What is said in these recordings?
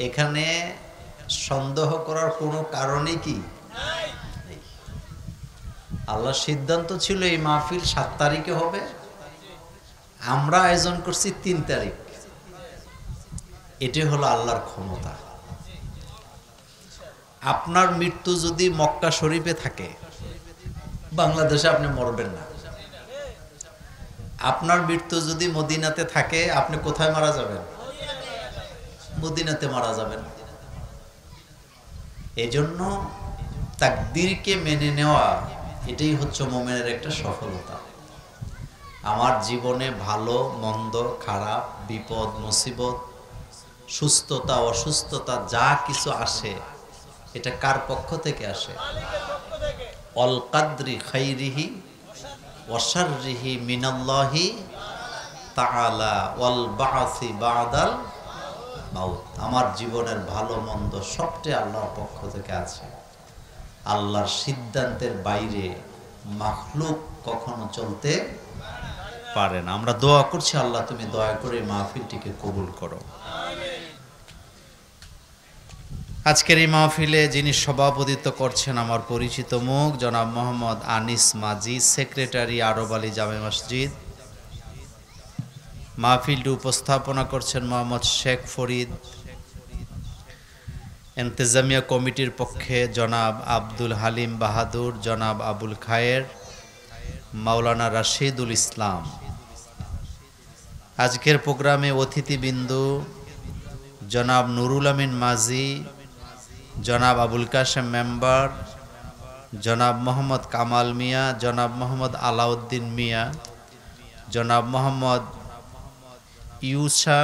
এখানে সন্দেহ করার কোনো কারণই কি নেই। আল্লাহর সিদ্ধান্ত ছিল এই মাহফিল ৭ তারিখে হবে, আমরা আয়োজন করছি ৩ তারিখ। এটাই হলো আল্লাহর ক্ষমতা। আপনার মৃত্যু যদি মক্কা শরীফে থাকে, বাংলাদেশে আপনি মরবেন না। আপনার মৃত্যু যদি মদিনাতে থাকে, আপনি কোথায় মারা যাবেন? মদিনাতে মারা যাবেন। এজন্য তাকদীরকে মেনে নেওয়া, এটাই হচ্ছে মুমিনের একটা সফলতা। আমার জীবনে ভালো মন্দ, খারাপ, বিপদ মুসিবত, সুস্থতা অসুস্থতা যা কিছু আসে, এটা কার পক্ষ থেকে আসে? অল কাদরি খাইরিহি ওয়া শাররিহি মিনাল্লাহি তাআলা ওয়াল বা'সি বা'দাল মাউত। আমার জীবনের ভালো মন্দ সবটাই আল্লাহর পক্ষ থেকে আছে। আল্লাহর সিদ্ধান্তের বাইরে মাখলুক কখনো চলতে পারে না। আমরা দোয়া করছি, আল্লাহ তুমি দয়া করে মাহফিলটিকে কবুল করো। আজকের এই মাহফিলে যিনি সভাপতিত্ব করছেন, আমার পরিচিত মুখ জনাব মোহাম্মদ আনিস মাজি, সেক্রেটারি আরব আলী জামে মসজিদ। মাহফিলটি উপস্থাপনা করছেন মোহাম্মদ শেখ ফরিদ। ইন্তেজামিয়া কমিটির পক্ষে জনাব আব্দুল হালিম বাহাদুর, জনাব আবুল খায়ের, মাওলানা রাশিদুল ইসলাম। আজকের প্রোগ্রামে অতিথিবিন্দু জনাব নুরুল আমিন মাজি, জনাব আবুল কাশেম মেম্বার, জনাব মোহাম্মদ কামাল মিয়া, জনাব মোহাম্মদ আলাউদ্দিন মিয়া, জনাব মোহাম্মদ ইউসা,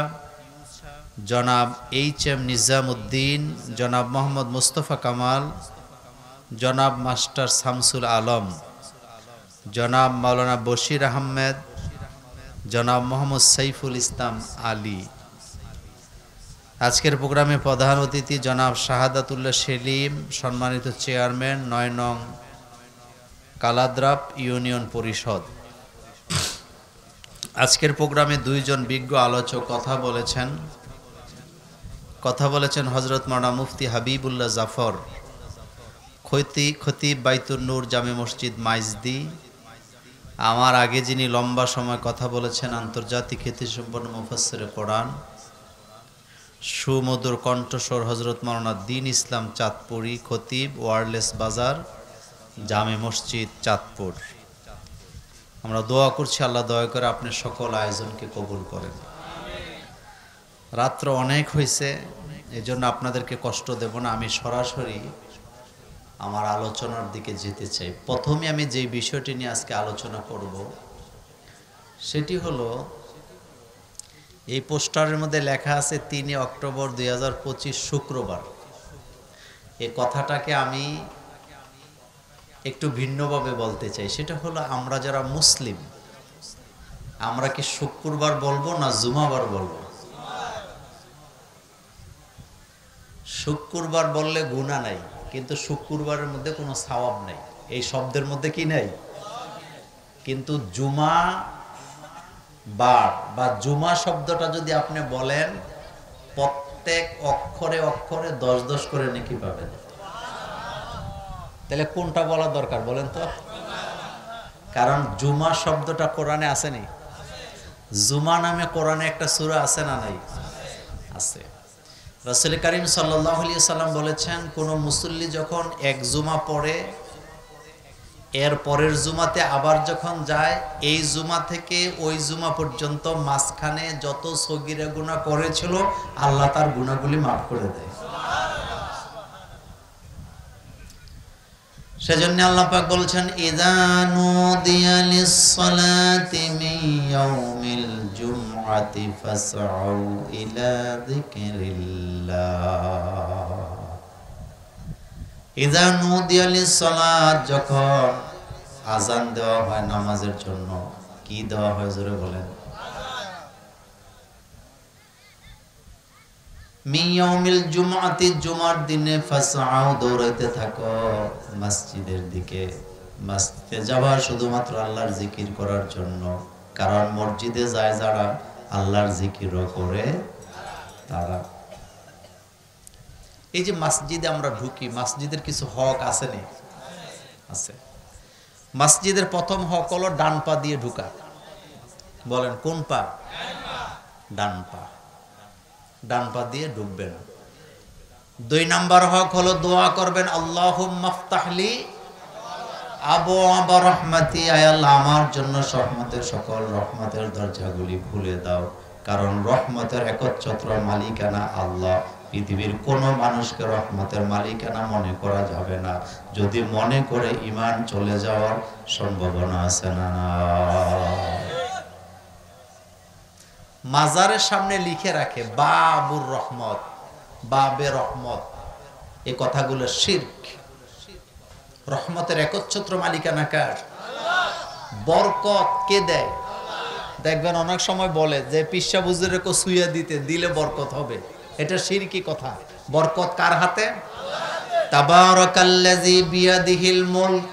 জনাব এইচ.এম. নিজামুদ্দিন, জনাব মোহাম্মদ মুস্তফা কামাল, জনাব মাস্টার শামসুল আলম, জনাব মাওলানা বশির আহমেদ, জনাব মোহাম্মদ সাইফুল ইসলাম আলী। আজকের প্রোগ্রামে প্রধান অতিথি জনাব শাহাদাতুল্লাহ সেলিম, সম্মানিত চেয়ারম্যান ৯ নং কালাদ্রাপ ইউনিয়ন পরিষদ। আজকের প্রোগ্রামে ২ জন বিজ্ঞ আলোচক কথা বলেছেন হযরত মাওলানা মুফতি হাবিবুল্লাহ জাফর, খতিব বাইতুন নূর জামে মসজিদ মাইজদি। আমার আগে যিনি লম্বা সময় কথা বলেছেন, আন্তর্জাতিক খ্যাতিসম্পন্ন মুফাসসিরে কোরআন, সুমধুর কণ্ঠস্বর হযরত মাওলানা দ্বীন ইসলাম চাঁদপুরি, খতিব ওয়ারলেস বাজার জামে মসজিদ চাঁদপুর। আমরা দোয়া করছি, আল্লাহ দয়া করে আপনি সকল আয়োজনকে কবুল করেন। রাত্র অনেক হয়েছে, এজন্য আপনাদেরকে কষ্ট দেব না। আমি সরাসরি আমার আলোচনার দিকে যেতে চাই। প্রথমে আমি যে বিষয়টি নিয়ে আজকে আলোচনা করব, সেটি হলো এই পোস্টারের মধ্যে লেখা আছে ৩ অক্টোবর ২০২৫ শুক্রবার। এই কথাটাকে আমি একটু ভিন্নভাবে বলতে চাই। সেটা হলো, আমরা যারা মুসলিম, আমরা কি শুক্রবার বলবো না জুমাবার বলবো? শুক্রবার বললে গুনাহ নাই, কিন্তু শুক্রবারের মধ্যে কোনো সওয়াব নাই। এই শব্দের মধ্যে কি নাই? কিন্তু জুমা বার বা জুমা শব্দটা যদি আপনি বলেন, প্রত্যেক অক্ষরে অক্ষরে 10 করে নেকি পাবেন। তাহলে কোনটা বলা দরকার বলেন তো? কারণ জুমা শব্দটা কোরআনে আসেনি। জুমা নামে কোরআনে একটা সূরা আছে না নাই? আছে। রাসূল করিম সাল্লাল্লাহু আলাইহি সাল্লাম বলেছেন, কোন মুসল্লি যখন এক জুমা পড়ে, এর পরের জুমাতে আবার যখন যায়, এই জুমা থেকে ওই জুমা পর্যন্ত মাঝখানে যত সগীরা গুনাহ করেছিল, আল্লাহ তার গুনাহগুলি মাফ করে দেয়। সেজন্য আল্লাহ পাক বলছেন, ইযা নুদিয়া লিস-সালাতি মিন ইয়াউমিল জুমআতি ফাসআউ ইলা যিকরিল্লাহ। ইযা নুদিয়া লিস-সালাত, যখন আযান দেওয়া হয় নামাজের জন্য, কি দেওয়া হয় জোরে বলেন? মিন ইয়াউমিল জুমআতি, জুমার দিনে, ফাসআউ, দৌড়াইতে থাকো মসজিদের দিকে। মসজিদে যাওয়া শুধুমাত্র আল্লাহর জিকির করার জন্য, কারণ মসজিদে যায় যারা, আল্লাহর জিকিরও করে তারা। এই যে মসজিদে আমরা ঢুকি, মসজিদের কিছু হক আছে না? আছে। মসজিদের প্রথম হক হলো ডান পা দিয়ে ঢুকা। বলেন কোন পা? ডান পা। ডান পা দিয়ে ঢুকবেন। 2 নাম্বার হক হলো দোয়া করবেন, আল্লাহুম্মা ফতাহলি আবওয়াবা রাহমাতি, আয় আল্লাহ আমার জন্য রহমতের সকল রহমতের দরজাগুলি খুলে দাও। কারণ রহমতের একচ্ছত্র মালিকানা আল্লাহ। পৃথিবীর কোন মানুষকে রহমতের মালিকানা মনে করা যাবে না। যদি মনে করে ঈমান চলে যাওয়ার সম্ভাবনা আছে না? মাজারের সামনে লিখে রাখে বাবুর রহমত, বাবে রহমত, এই কথাগুলো শিরক। রহমতের একচ্ছত্র মালিকানা কার? বরকত কে দেয়? দেখবেন অনেক সময় বলে যে পিসা বুজুরের কো সুইয়া দিলে বরকত হবে। এটা শিরকি কথা। বরকত কার হাতে? তাবারাকাল্লাযী বিয়াদিহিল মুলক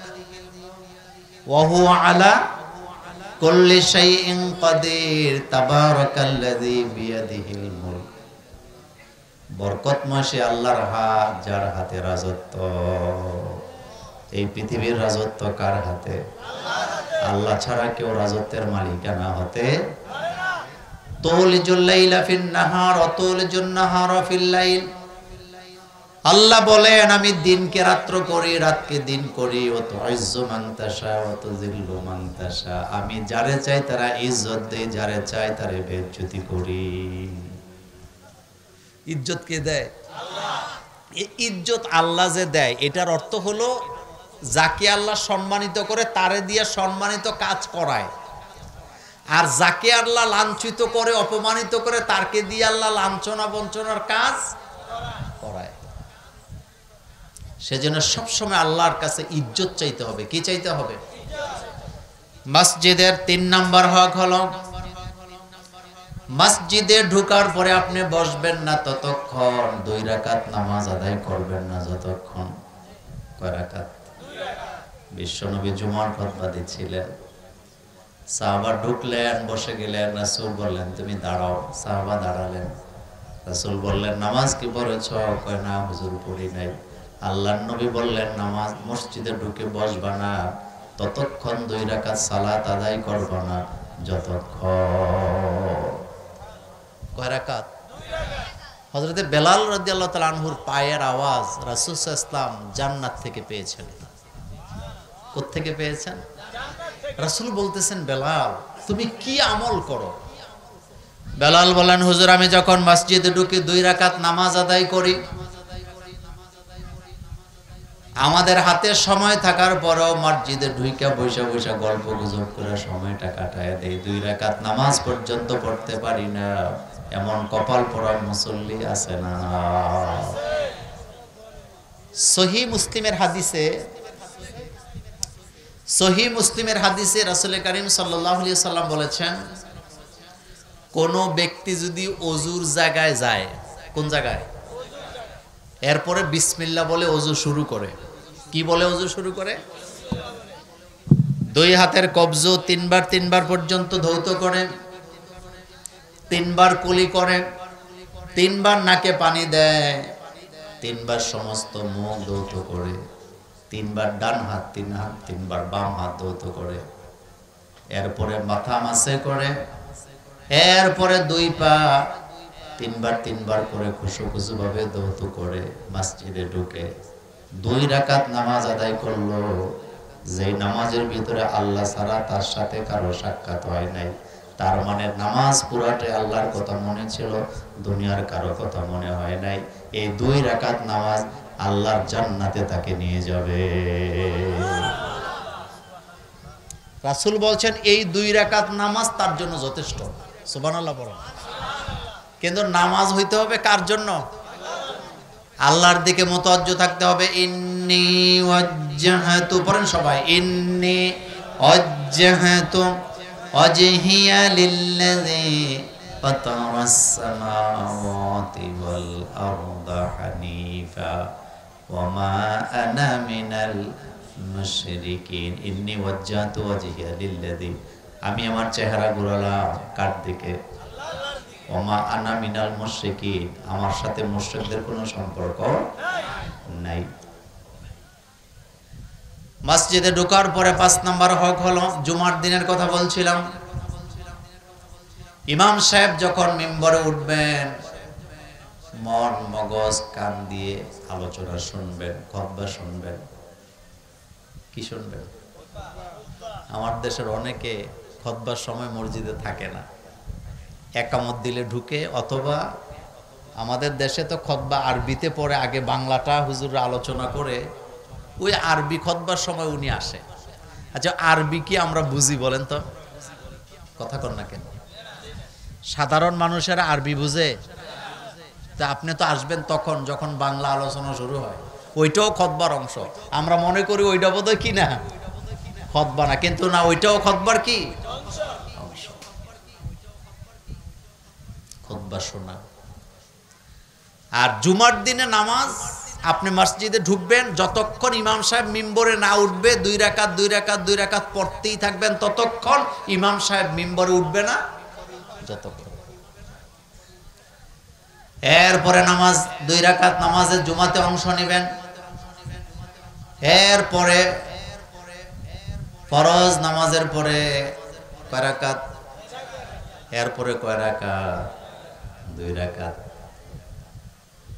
ওয়া হুয়া আলা কুল্লি শাইইন কাদির। তাবারাকাল্লাযী বিয়াদিহিল মুলক। বরকতময় সে আল্লাহর হাত, যার হাতে রাজত্ব। এই পৃথিবীর রাজত্ব কার হাতে? আল্লাহ ছাড়া কেউ রাজত্বের মালিকানা হতে তুলিজুল লাইলা ফিন নাহার ওয়া তুলিজুন নাহারা ফিল লাইল। আল্লাহ বলেন আমি দিনকে রাত্র করি, রাতকে দিন করি। ওয়া তুইজ্জু মান তাশা ওয়া তুযিল্লু মান তাশা। আমি যারে চাই তারা ইজ্জত দেই, যারে চাই তারে বেইজ্জতি করি। ইজ্জত কে দেয়? আল্লাহ। এই ইজ্জত আল্লাহ যে দেয়, এটার অর্থ হলো যাকে আল্লাহ সম্মানিত করে তারে দিয়ে সম্মানিত কাজ করায়। আর যাকে আল্লাহ লাঞ্ছিত করে, অপমানিত করে, তারকে দিয়ে আল্লাহ লাঞ্ছনা বঞ্চনার কাজ করায়। সেজন্য সবসময় আল্লাহর কাছে ইজ্জত চাইতে হবে। কি চাইতে হবে? মসজিদের 3 নাম্বার হক হলো মসজিদে ঢোকার পরে আপনি বসবেন না ততক্ষণ, 2 রাকাত নামাজ আদায় করবেন না যতক্ষণ। কয় রাকাত? বিশ্বনবী জুমার খুতবা দিচ্ছিলেন, সাহাবা ঢুকলেন, বসে গেলেন, রাসূল বললেন তুমি দাঁড়াও। সাহাবা দাঁড়ালেন। রাসূল বললেন নামাজ কি পড়েছ? কয় না হুজুর পড়ি নাই। আল্লাহর নবী বললেন নামাজ মসজিদে ঢুকে বসবা না ততক্ষণ, 2 রাকাত সালাত আদায় করবা না যতক্ষণ। কয় রাকাত? হযরতে বেলাল রাদিয়াল্লাহু তাআলা আনহুর পায়ের আওয়াজ রাসূল সাল্লাল্লাহু আলাইহি ওয়াসাল্লাম জান্নাত থেকে পেয়েছেন। কোথা থেকে পেয়েছেন? রাসূল বলতেছেন বেলাল তুমি কি আমল করো? বেলাল বলেন হুজুর আমি যখন মসজিদে ঢুকি 2 রাকাত নামাজ আদায় করি। আমাদের হাতে সময় থাকার পরেও মসজিদে ঢুইকা বৈশা বৈশা গল্প গুজব করে সময়টা কাটায় দেই। 2 রাকাত নামাজ পর্যন্ত পড়তে পারি না। এমন কপাল পোড়া মুসল্লি আছে না? সহিহ মুসলিমের হাদিসে রাসূল করিম সাল্লাল্লাহু আলাইহি সাল্লাম বলেছেন কোন ব্যক্তি যদি ওযুর জায়গায় যায়, কোন জায়গায়? এরপরে বিসমিল্লাহ বলে ওযু শুরু করে। কি বলে ওযু শুরু করে? 2 হাতের কবজ 3 বার পর্যন্ত ধৌত করে, 3 বার কুলি করে, 3 বার নাকে পানি দেয়, 3 বার সমস্ত মুখ ধৌত করে, 3 বার ডান হাত 3 বার বাম হাত ধৌত করে, এরপরে মাথা মাসে করে, এরপরে 2 পা 3 বার করে খুশু ভাবে ধৌত করে মসজিদে ঢুকে 2 রাকাত নামাজ আদায় করলো। যে নামাজের ভিতরে আল্লাহ ছাড়া তার সাথে কারো সাক্ষাৎ হয় নাই, তার মানে নামাজ পুরাটাই আল্লাহর কথা মনে ছিল, দুনিয়ার কারো কথা মনে হয় নাই। এই 2 রাকাত নামাজ আল্লাহর জান্নাতে তাকে নিয়ে যাবে। রাসূল বলছেন এই 2 রাকাত নামাজ তার জন্য যথেষ্ট। সুবহানাল্লাহ বলেন। কিন্তু নামাজ হইতে হবে কার জন্য? আল্লাহর দিকে মুতাওয়াজ্জহ থাকতে হবে। ইন্নী ওয়াজ্জাহতু, পড়েন সবাই, ইন্নী ওয়াজ্জাহতু ওয়াজহিয়া লিল্লাযী ফাতারাস সামাওয়াতি ওয়াল আরদা হানিফা ওয়া মা আনা মিনাল মুশরিকিন। ইন্নী ওয়াজ্জাহতু ওয়াজহিয়া লিল্লাযী, আমি আমার চেহারা ঘুরালাম কার দিকে? ওমা আনা মিনাল মুশরিকিন, আমার সাথে মুশরিকদের কোনো সম্পর্ক নাই। মসজিদে ঢোকার পরে 5 নাম্বার হক হলো জুমার দিনের কথা বলছিলাম। ইমাম সাহেব যখন মিম্বরে উঠবেন, মন মগজ কান দিয়ে আলোচনা শুনবেন, খুতবা শুনবেন। কি শুনবেন? আমার দেশের অনেকে খুতবার সময় মসজিদে থাকে না, একামত দিলে ঢুকে, অথবা আমাদের দেশে তো খুতবা আরবিতে পড়ে, আগে বাংলাটা হুজুররা আলোচনা করে ওই আরবি খুতবার সময় উনি আসে। আচ্ছা, আরবি কি আমরা বুঝি বলেন তো? কথা কন না কেন? সাধারণ মানুষেরা আরবি বুঝে? তা আপনি তো আসবেন তখন যখন বাংলা আলোচনা শুরু হয়, ওইটাও খুতবার অংশ। আমরা মনে করি ওইটা বোধহয় কি না খুতবা না, কিন্তু না, ওইটাও খুতবার কি অংশ। খুতবা শোনা। আর জুমার দিনে নামাজ, আপনি মসজিদে ঢুকবেন, যতক্ষণ ইমাম সাহেব মিম্বরে না উঠবে 2 রাকাত 2 রাকাত 2 রাকাত পড়তেই থাকবেন, ততক্ষণ ইমাম সাহেব মিম্বরে উঠবে না যতক্ষণ। এরপরে নামাজ 2 রাকাত নামাজের জুমাতে অংশ নেবেন। এরপরে ফরজ নামাজের পরে কয় রাকাত? এরপরে কয় রাকাত? 2 রাকাত।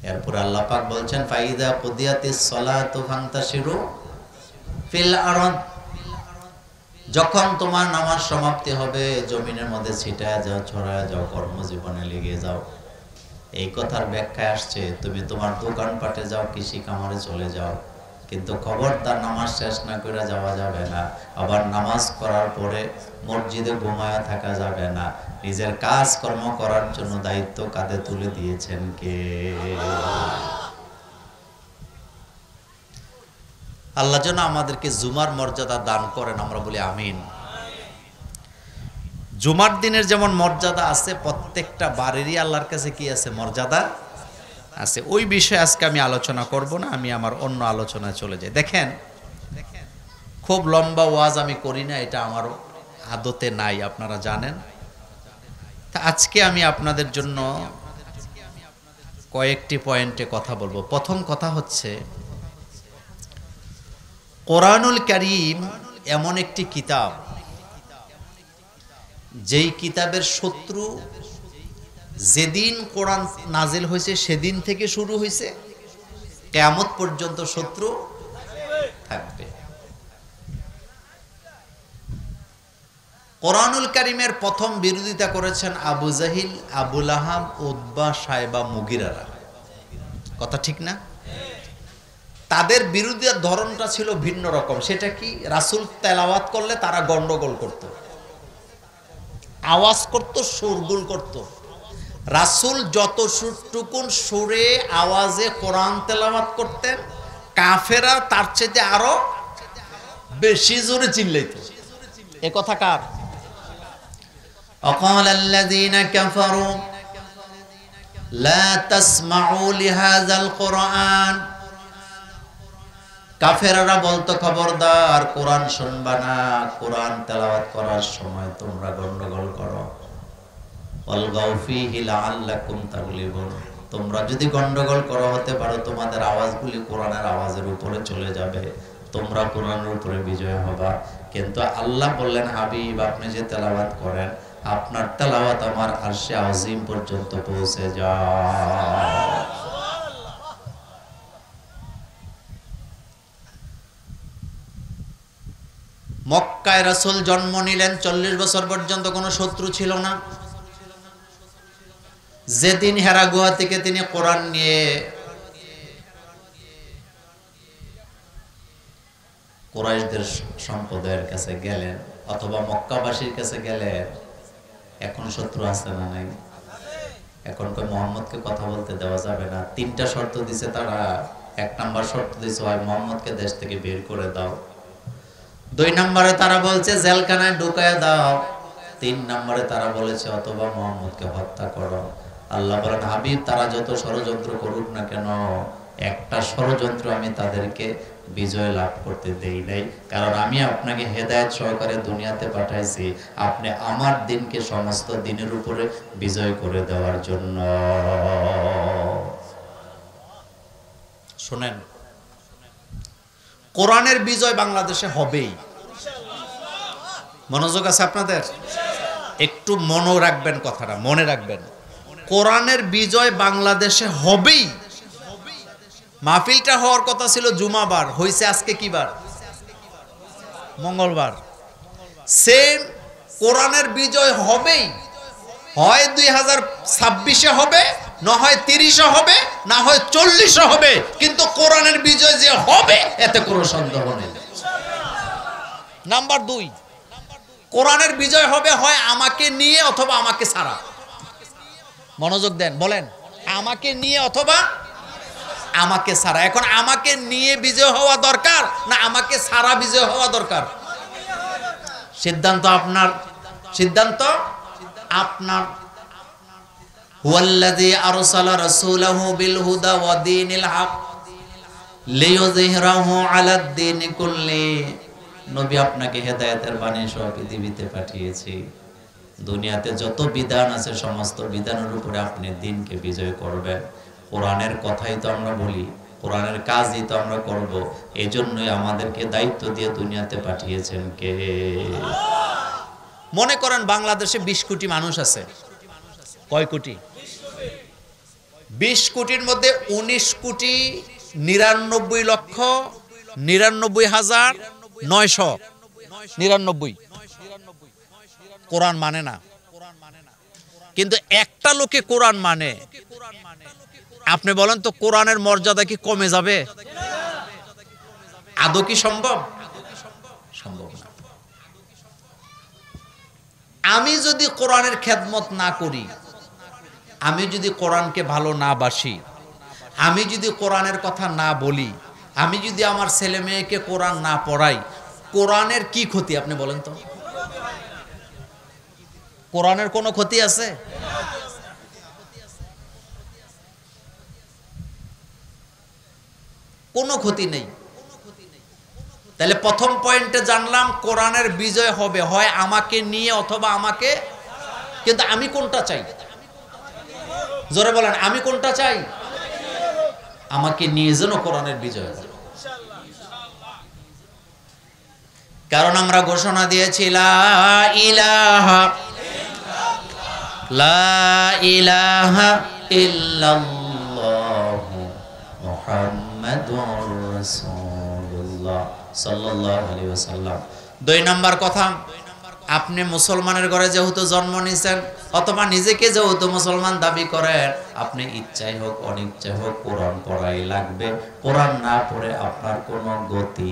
এরপর আল্লাহ পাক বলছেন ফাইদা কুদিয়াতিস সালাতু ফান্তাশিরু ফিল আরদ, যখন তোমার নামাজ সমাপ্তি হবে জমিনের মধ্যে ছিটায় যাও, ছড়ায় যাও, কর্মজীবনে লেগে যাও। এই কথার ব্যাখ্যায় আসছে তুমি তোমার দোকানপাটে যাও, কৃষি কামারে চলে যাও, কিন্তু খবরদার নামাজ শেষ না করে যাওয়া যাবে না। আবার নামাজ করার পরে মসজিদে ঘুমায়া থাকা যাবে না। নিজের কাজ কর্ম করার জন্য দায়িত্ব কাঁধে তুলে দিয়েছেন কে? আল্লাহ যেন আমাদেরকে জুমার মর্যাদা দান করেন, আমরা বলি আমিন। জুমার দিনের যেমন মর্যাদা আছে, প্রত্যেকটা বারেরই আল্লাহর কাছে কি আছে? মর্যাদা আছে। ওই বিষয়ে আজকে আমি আলোচনা করব না, আমি আমার অন্য আলোচনায় চলে যাই। দেখেন, খুব লম্বা ওয়াজ আমি করি না, এটা আমার আদতে নাই, আপনারা জানেন। তা আজকে আমি আপনাদের জন্য কয়েকটি পয়েন্টে কথা বলবো। প্রথম কথা হচ্ছে, কোরআনুল কারীম এমন একটি কিতাব, যেই কিতাবের শত্রু যেদিন কোরআন নাজিল হয়েছে সেদিন থেকে শুরু হয়েছে, কিয়ামত পর্যন্ত শত্রু থাকবে। কোরআনুল কারীমের প্রথম বিরোধিতা করেছেন আবু জাহিল, আবু লাহাব, উতবা, সাইবা, মুগিরারা। কথা ঠিক না? তাদের বিরোধিতার ধরনটা ছিল ভিন্ন রকম। সেটা কি? রাসূল তেলাওয়াত করলে তারা গন্ডগোল করত, আওয়াজ করত, শোরগোল করত। রাসূল যতটুকুন সুরে আওয়াজে কোরআন তেলাওয়াত করতেন, কাফেরা তার চাইতে আরো বেশি জোরে চিল্লাইত। এ কথা কার? وقال الذين كفروا لا تسمعوا لهذا القرآن, কাফেররা বলতো খবরদার কোরআন শুনবা না, কোরআন তেলাওয়াত করার সময় তোমরা গন্ডগোল করো। ওয়ালগাউ ফীহি লাআল্লাকুম তাগলিবুন, তোমরা যদি গন্ডগোল করো হতে পারো তোমাদের আওয়াজগুলি কোরআনের আওয়াজের উপরে চলে যাবে, তোমরা কোরআনের উপরে বিজয় হবা। কিন্তু আল্লাহ বললেন, হাবিব আপনি যে তেলাওয়াত করেন, আপনার তেলাওয়াত আমার আরশে আজিম পর্যন্ত পৌঁছে যায়। মক্কায় রাসূল জন্ম নিলেন, 40 বছর পর্যন্ত কোনো শত্রু ছিল না। যেদিন হেরা গুহা থেকে তিনি কোরআন নিয়ে কুরাইশদের সম্প্রদায়ের কাছে গেলেন, অথবা মক্কাবাসীর কাছে গেলেন, এখন শত্রু আছে না নাই? এখন কই মুহাম্মদকে কথা বলতে দেওয়া যাবে না। 3টা শর্ত দিছে তারা। 1 নাম্বার শর্ত দিছে, হয় মুহাম্মদকে দেশ থেকে বের করে দাও। 2 নম্বরে তারা বলছে জেলখানায় ঢুকায় দাও। 3 নম্বরে তারা বলেছে অথবা মুহাম্মদকে হত্যা করো। আল্লাহ বলেন, হাবিব তারা যত ষড়যন্ত্র করুক না কেন, একটা ষড়যন্ত্র আমি তাদেরকে বিজয় লাভ করতে দেই নাই। কারণ আমি আপনাকে হেদায়েত সহকারে দুনিয়াতে পাঠাইছি আপনি আমার দিনকে সমস্ত দিনের উপরে বিজয় করে দেওয়ার জন্য। শুনেন, কোরআনের বিজয় বাংলাদেশে হবেই। মনোযোগ আছে আপনাদের? একটু মনে রাখবেন, কথাটা মনে রাখবেন। কোরআনের বিজয় বাংলাদেশে হবেই। মাহফিলটা হওয়ার কথা ছিল জুমাবার, হয়েছে আজকে কি বার? মঙ্গলবার। সেম কোরআনের বিজয় হবেই, হয় 2026-এ হবে, না হয় 30-এ হবে, না হয় 40-এ হবে, কিন্তু কোরআনের বিজয় যে হবে এতে কোনো সন্দেহ নেই। নাম্বার 2, কোরআনের বিজয় হবে হয় আমাকে নিয়ে অথবা আমাকে ছাড়া। মনোযোগ দেন, বলেন আমাকে নিয়ে অথবা আমাকে ছাড়া। এখন আমাকে নিয়ে বিজয় হওয়া দরকার না আমাকে ছাড়া বিজয় হওয়া দরকার? সিদ্ধান্ত আপনার, সিদ্ধান্ত আপনার। হুয়াল্লাযী আরসালা রাসূলাহু বিল হুদা ওয়া দীনিল হক লিইয়ুযহিরাহু আলাদ দীনি কুল্লি। নবী আপনাকে হেদায়েতের বাণী সহ পৃথিবীতে পাঠিয়েছি। দুনিয়াতে যত বিধান আছে সমস্ত বিধানের উপরে আপনি দিনকে বিজয় করবেন। কোরআনের কথাই তো আমরা বলি, কোরআনের কাজই তো আমরা করব। এজন্যই আমাদেরকে দায়িত্ব দিয়ে দুনিয়াতে পাঠিয়েছেন কে? মনে করেন বাংলাদেশে 20 কোটি মানুষ আছে। কয় কোটি? 20 কোটির মধ্যে 19 কোটি 99,99,999 কোরআন মানে না। কিন্তু একটা লোকে কোরআন মানে, আপনি বলেন তো কোরআনের মর্যাদা কি কমে যাবে? আদৌ কি সম্ভব? সম্ভব না। আমি যদি কোরআনের খেদমত না করি, আমি যদি কোরআনকে ভালো না বাসি, আমি যদি কোরআনের কথা না বলি, আমি যদি আমার ছেলে মেয়েকে কোরআন না পড়াই, কোরআনের কি ক্ষতি আপনি বলেন তো? কোরআনের কোনো ক্ষতি আছে? কোনো ক্ষতি নেই। তাহলে প্রথম পয়েন্টে জানলাম কোরআনের বিজয় হবে হয় আমাকে নিয়ে অথবা আমাকে, কিন্তু আমি কোনটা চাই? জোরে বলেন, আমি কোনটা চাই? আমাকে নিয়ে যেন কোরআনের বিজয় হয়। কারণ আমরা ঘোষণা দিয়েছি লা ইলাহা ইল্লাল্লাহু মুহাম্মাদুর রাসূলুল্লাহ সাল্লাল্লাহু আলাইহি ওয়াসাল্লাম। 2 নাম্বার কথা, আপনি মুসলমানের ঘরে যেহেতু জন্ম নিয়েছেন অথবা নিজেকে যেহেতু মুসলমান দাবি করেন, আপনি ইচ্ছাই হোক অনিচ্ছাই হোক কোরআন পড়াই লাগবে। কোরআন না পড়ে আপনার কোনো গতি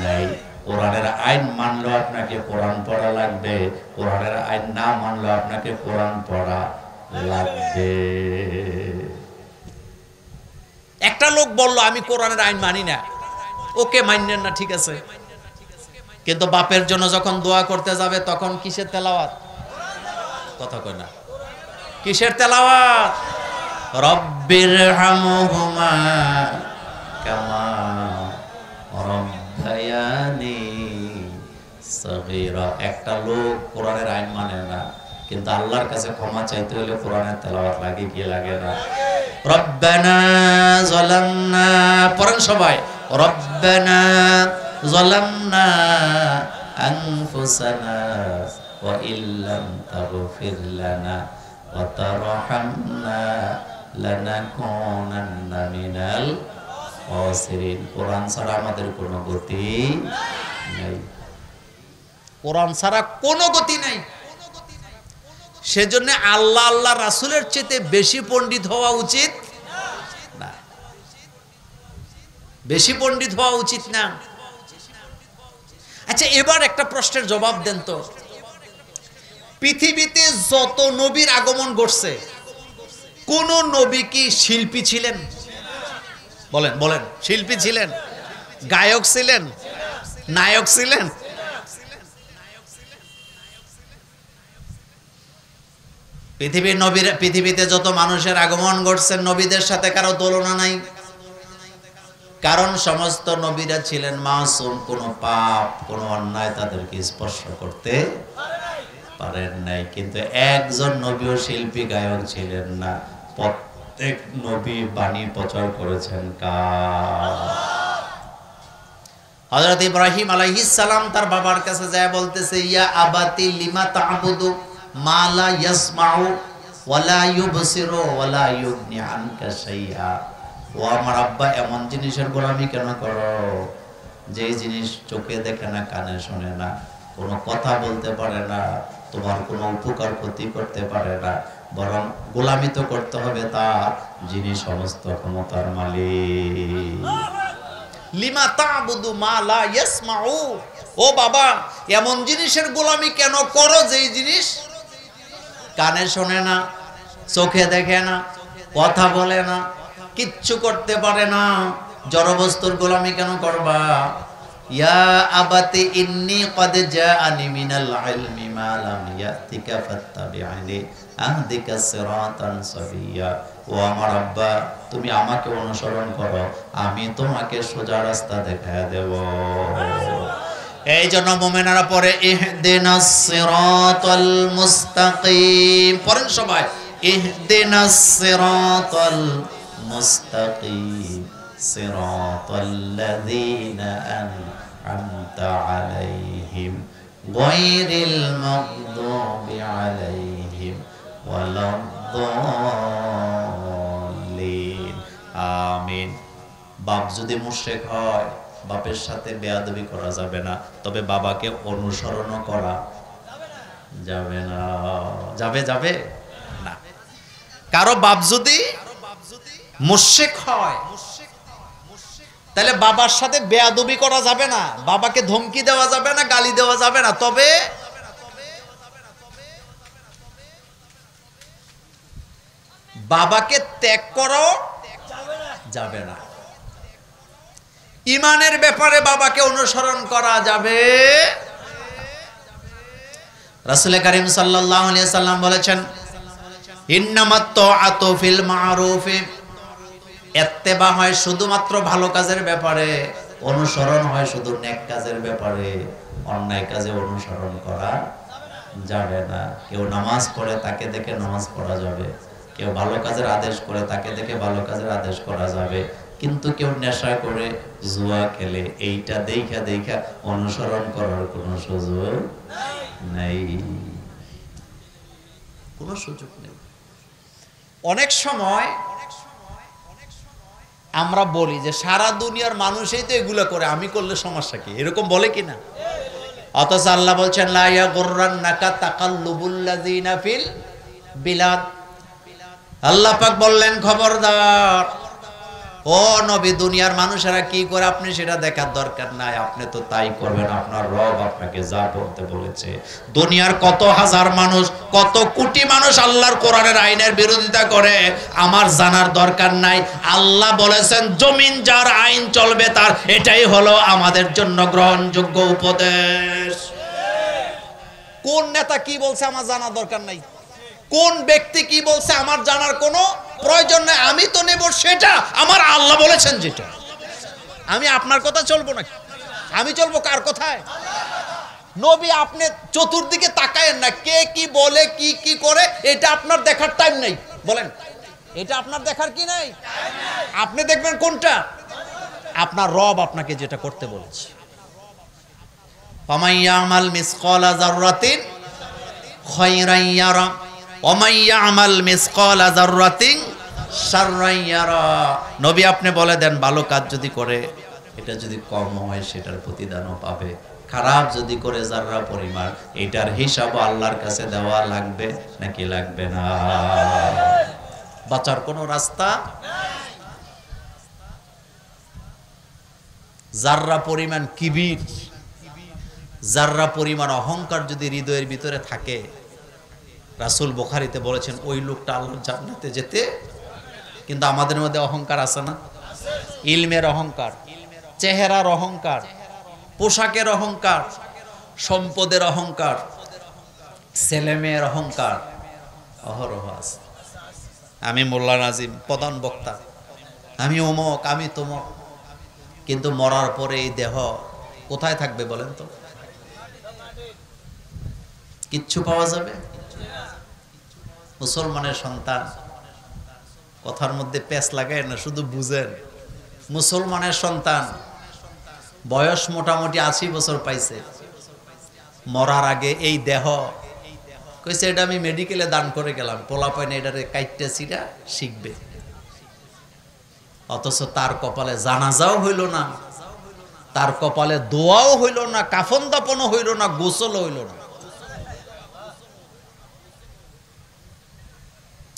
নাই। কোরআনের আইন মানলেও আপনাকে কোরআন পড়া লাগবে, কোরআনের আইন না মানলেও আপনাকে কোরআন পড়া লাগবে। একটা লোক বলল আমি কোরআনের আইন মানি না, ওকে মানলেন না, ঠিক আছে, কিন্তু বাপের জন্য যখন দোয়া করতে যাবে তখন কিসের তেলাওয়াত? কথা কয় না, কিসের তেলাওয়াত? রব্বির হামহুমা কামা রব্বায়ানি সগীরা। একটা লোক কোরআনের আইন মানে না, কিন্তু আল্লাহর কাছে ক্ষমা চাইতে হলে কোরআনের তেলাওয়াত লাগে কি লাগে না? রব্বানা যালামনা, পড়েন সবাই, রব্বানা যালামনা আনফুসানা ওয়া ইল্লাম তাগফির লানা ওয়া তারহামনা লানাকুনান্না মিনাল খাসিরিন। কোরআন ছাড়া আমাদের কোনো গতি নেই, কোরআন ছাড়া কোনো গতি নাই। সেজন্য আল্লাহ আল্লাহ রাসূলের চেয়ে বেশি পণ্ডিত হওয়া উচিত না, বেশি পণ্ডিত হওয়া উচিত না। আচ্ছা, এবার একটা প্রশ্নের জবাব দেন তো, পৃথিবীতে যত নবীর আগমন ঘটছে কোন নবী কি শিল্পী ছিলেন? বলেন বলেন, শিল্পী ছিলেন? গায়ক ছিলেন? নায়ক ছিলেন? পৃথিবীর নবীর, পৃথিবীতে যত মানুষের আগমন ঘটছে নবীদের সাথে কারো তুলনা নাই। কারণ সমস্ত নবীরা ছিলেন মাসুম, কোনো পাপ কোনো অন্যায় তাদেরকে স্পর্শ করতে পারেন নাই। কিন্তু একজন নবীও শিল্পী গায়ক ছিলেন না। প্রত্যেক নবী বাণী প্রচার করেছেন কার? হযরত ইব্রাহিম আলাইহিস সালাম তার বাবার কাছে যায় বলতেছে, ইয়া আবাতি লিমা তা'বুদু মা লা ইয়াসমাউ ওয়া লা ইউবসিরু ওয়া লা ইউগনি আনকা শাইআ। ও আমার আব্বা, এমন জিনিসের গোলামি কেন করো যে জিনিস চোখে দেখে না, কানে শোনে না, কোনো কথা বলতে পারে না, তোমার কোনো উপকার ক্ষতি করতে পারে না, বরং গোলামি তো করতে হবে তার যিনি সমস্ত ক্ষমতার মালিক। লিমা তা'বুদু মা লা ইয়াসমাউ, ও বাবা এমন জিনিসের গোলামি কেন করো যেই জিনিস কানে শোনে না, চোখে দেখে না, কথা বলে না, কিচ্ছু করতে পারে না, জড়বস্তুর গোলামি কেন করবা? ইয়া আবাতি ইন্নী ক্বাদ জাআনি মিনাল ইলমি মা লাম ইয়াতিকা ফাত্তাবি'নি আহদিকা সিরাতান সাবিয়্যা। ও আমার আব্বা, তুমি আমাকে অনুসরণ করো, আমি তোমাকে সোজা রাস্তা দেখায় দেব। এই জন্য মুমিনারা পরে ইহদিনাস সিরাতাল মুস্তাকিম পড়েন সবাই, ইহদিনাস সিরাতাল মুস্তাকিম সিরাতাল্লাযীনা আন'আমতা আলাইহিম গায়রিল মাগদুবি আলাইহিম ওয়ালাদ-দাল্লিন। আমিন। বাপ যদি মুশরিক হয়, বাপের সাথে বেয়াদবি করা যাবে না, তবে বাবাকে অনুসরণ করা যাবে না। যাবে না। কারো বাপ যদি মুশরিক হয় তাহলে বাবার সাথে বেয়াদবি করা যাবে না, বাবাকে ধমকি দেওয়া যাবে না, গালি দেওয়া যাবে না, তবে বাবাকে ত্যাগ করা যাবে না। ঈমানের ব্যাপারে বাবাকে অনুসরণ করা যাবে। রাসূল কারীম সাল্লাল্লাহু আলাইহি সাল্লাম বলেছেন, ইন্নামাত তাআতু ফিল মা'রুফ, ইত্তেবা হয় শুধুমাত্র ভালো কাজের ব্যাপারে, অনুসরণ হয় শুধু নেক কাজের ব্যাপারে, অন্যায় কাজে অনুসরণ করা যাবে না। কেউ নামাজ পড়ে তাকে দেখে নামাজ পড়া যাবে, কেউ ভালো কাজের আদেশ করে তাকে দেখে ভালো কাজের আদেশ করা যাবে, কিন্তু কেউ নেশা করে জুয়া খেলে এইটা দেখা অনুসরণ করার কোনো সুযোগ নেই, কোনো সুযোগ নেই। অনেক সময় আমরা বলি যে সারা দুনিয়ার মানুষই তো এগুলো করে, আমি করলে সমস্যা কি, এরকম বলে কিনা? অথচ আল্লাহ বলছেন, লা ইয়াগুররান্নাকা তাকাল্লুবুল্লাযিনা ফিল বিলাদ। আল্লাহ পাক বললেন, খবরদার ও নবী, দুনিয়ার মানুষেরা কি করে আপনি সেটা দেখার দরকার নাই, আপনি তো তাই করবেন, আপনার রব আপনাকে যা বলতে বলেছে। দুনিয়ার কত হাজার মানুষ, কত কোটি মানুষ আল্লাহর কোরআনের আইনের বিরোধিতা করে, আমার জানার দরকার নাই। আল্লাহ বলেছেন জমিন যার আইন চলবে তার, এটাই হলো আমাদের জন্য গ্রহণযোগ্য উপদেশ। কোন নেতা কি বলছে আমার জানার দরকার নাই, কোন ব্যক্তি কি বলছে আমার জানার কোনো প্রয়োজন নেই, আমি তো নেব সেটা আমার আল্লাহ বলেছেন যেটা। আমি আপনার কথা চলবো না, আমি চলবো কার কথায়? নবী আপনি চতুর্দিকে তাকায়েন না, কে কি বলে কি করে, এটা আপনার দেখার টাইম নেই। বলেন, এটা আপনার দেখার কি নাই? আপনি দেখবেন কোনটা? আপনার রব আপনাকে যেটা করতে বলেছে। ফামাইয়ামাল মিসকালা যাররাতিন খায়রান ইয়ারা ওয়া মাইয়ামাল মিসকালা যাররাতিন শাররান ইয়ারা। নবী আপনি বলে দেন, ভালো কাজ যদি করে এটা যদি কম হয় সেটার প্রতিদানও পাবে, খারাপ যদি করে যাররা পরিমাণ, এটার হিসাব আল্লাহর কাছে দেওয়া লাগবে নাকি লাগবে না? বাঁচার কোনো রাস্তা যাররা পরিমাণ কিবির, যাররা পরিমাণ অহংকার যদি হৃদয়ের ভিতরে থাকে, রাসূল বুখারীতে বলেছেন ওই লোকটা আল্লাহর জান্নাতে যেতে। কিন্তু আমাদের মধ্যে অহংকার আছে না? ইলমের অহংকার, চেহারার অহংকার, পোশাকের অহংকার, সম্পদের অহংকার, ছেলেমেয়ের অহংকার অহরহ আছে। আমি মোল্লা নাজিম প্রধান বক্তা, আমি অমক, আমি তমক, কিন্তু মরার পরে এই দেহ কোথায় থাকবে বলেন তো? কিচ্ছু পাওয়া যাবে? মুসলমানের সন্তান, কথার মধ্যে পেঁচ লাগায় না, শুধু বুঝেন। মুসলমানের সন্তান বয়স মোটামুটি 80 বছর পাইছে, মরার আগে এই দেহ কইছে এটা আমি মেডিকেলে দান করে গেলাম, পোলাপাইনে এটারে কাইটটা ছিটা শিখবে। অথচ তার কপালে জানাজাও হইল না, তার কপালে দোয়াও হইল না, কাফন দাপনও হইল না, গোসলও হইল না।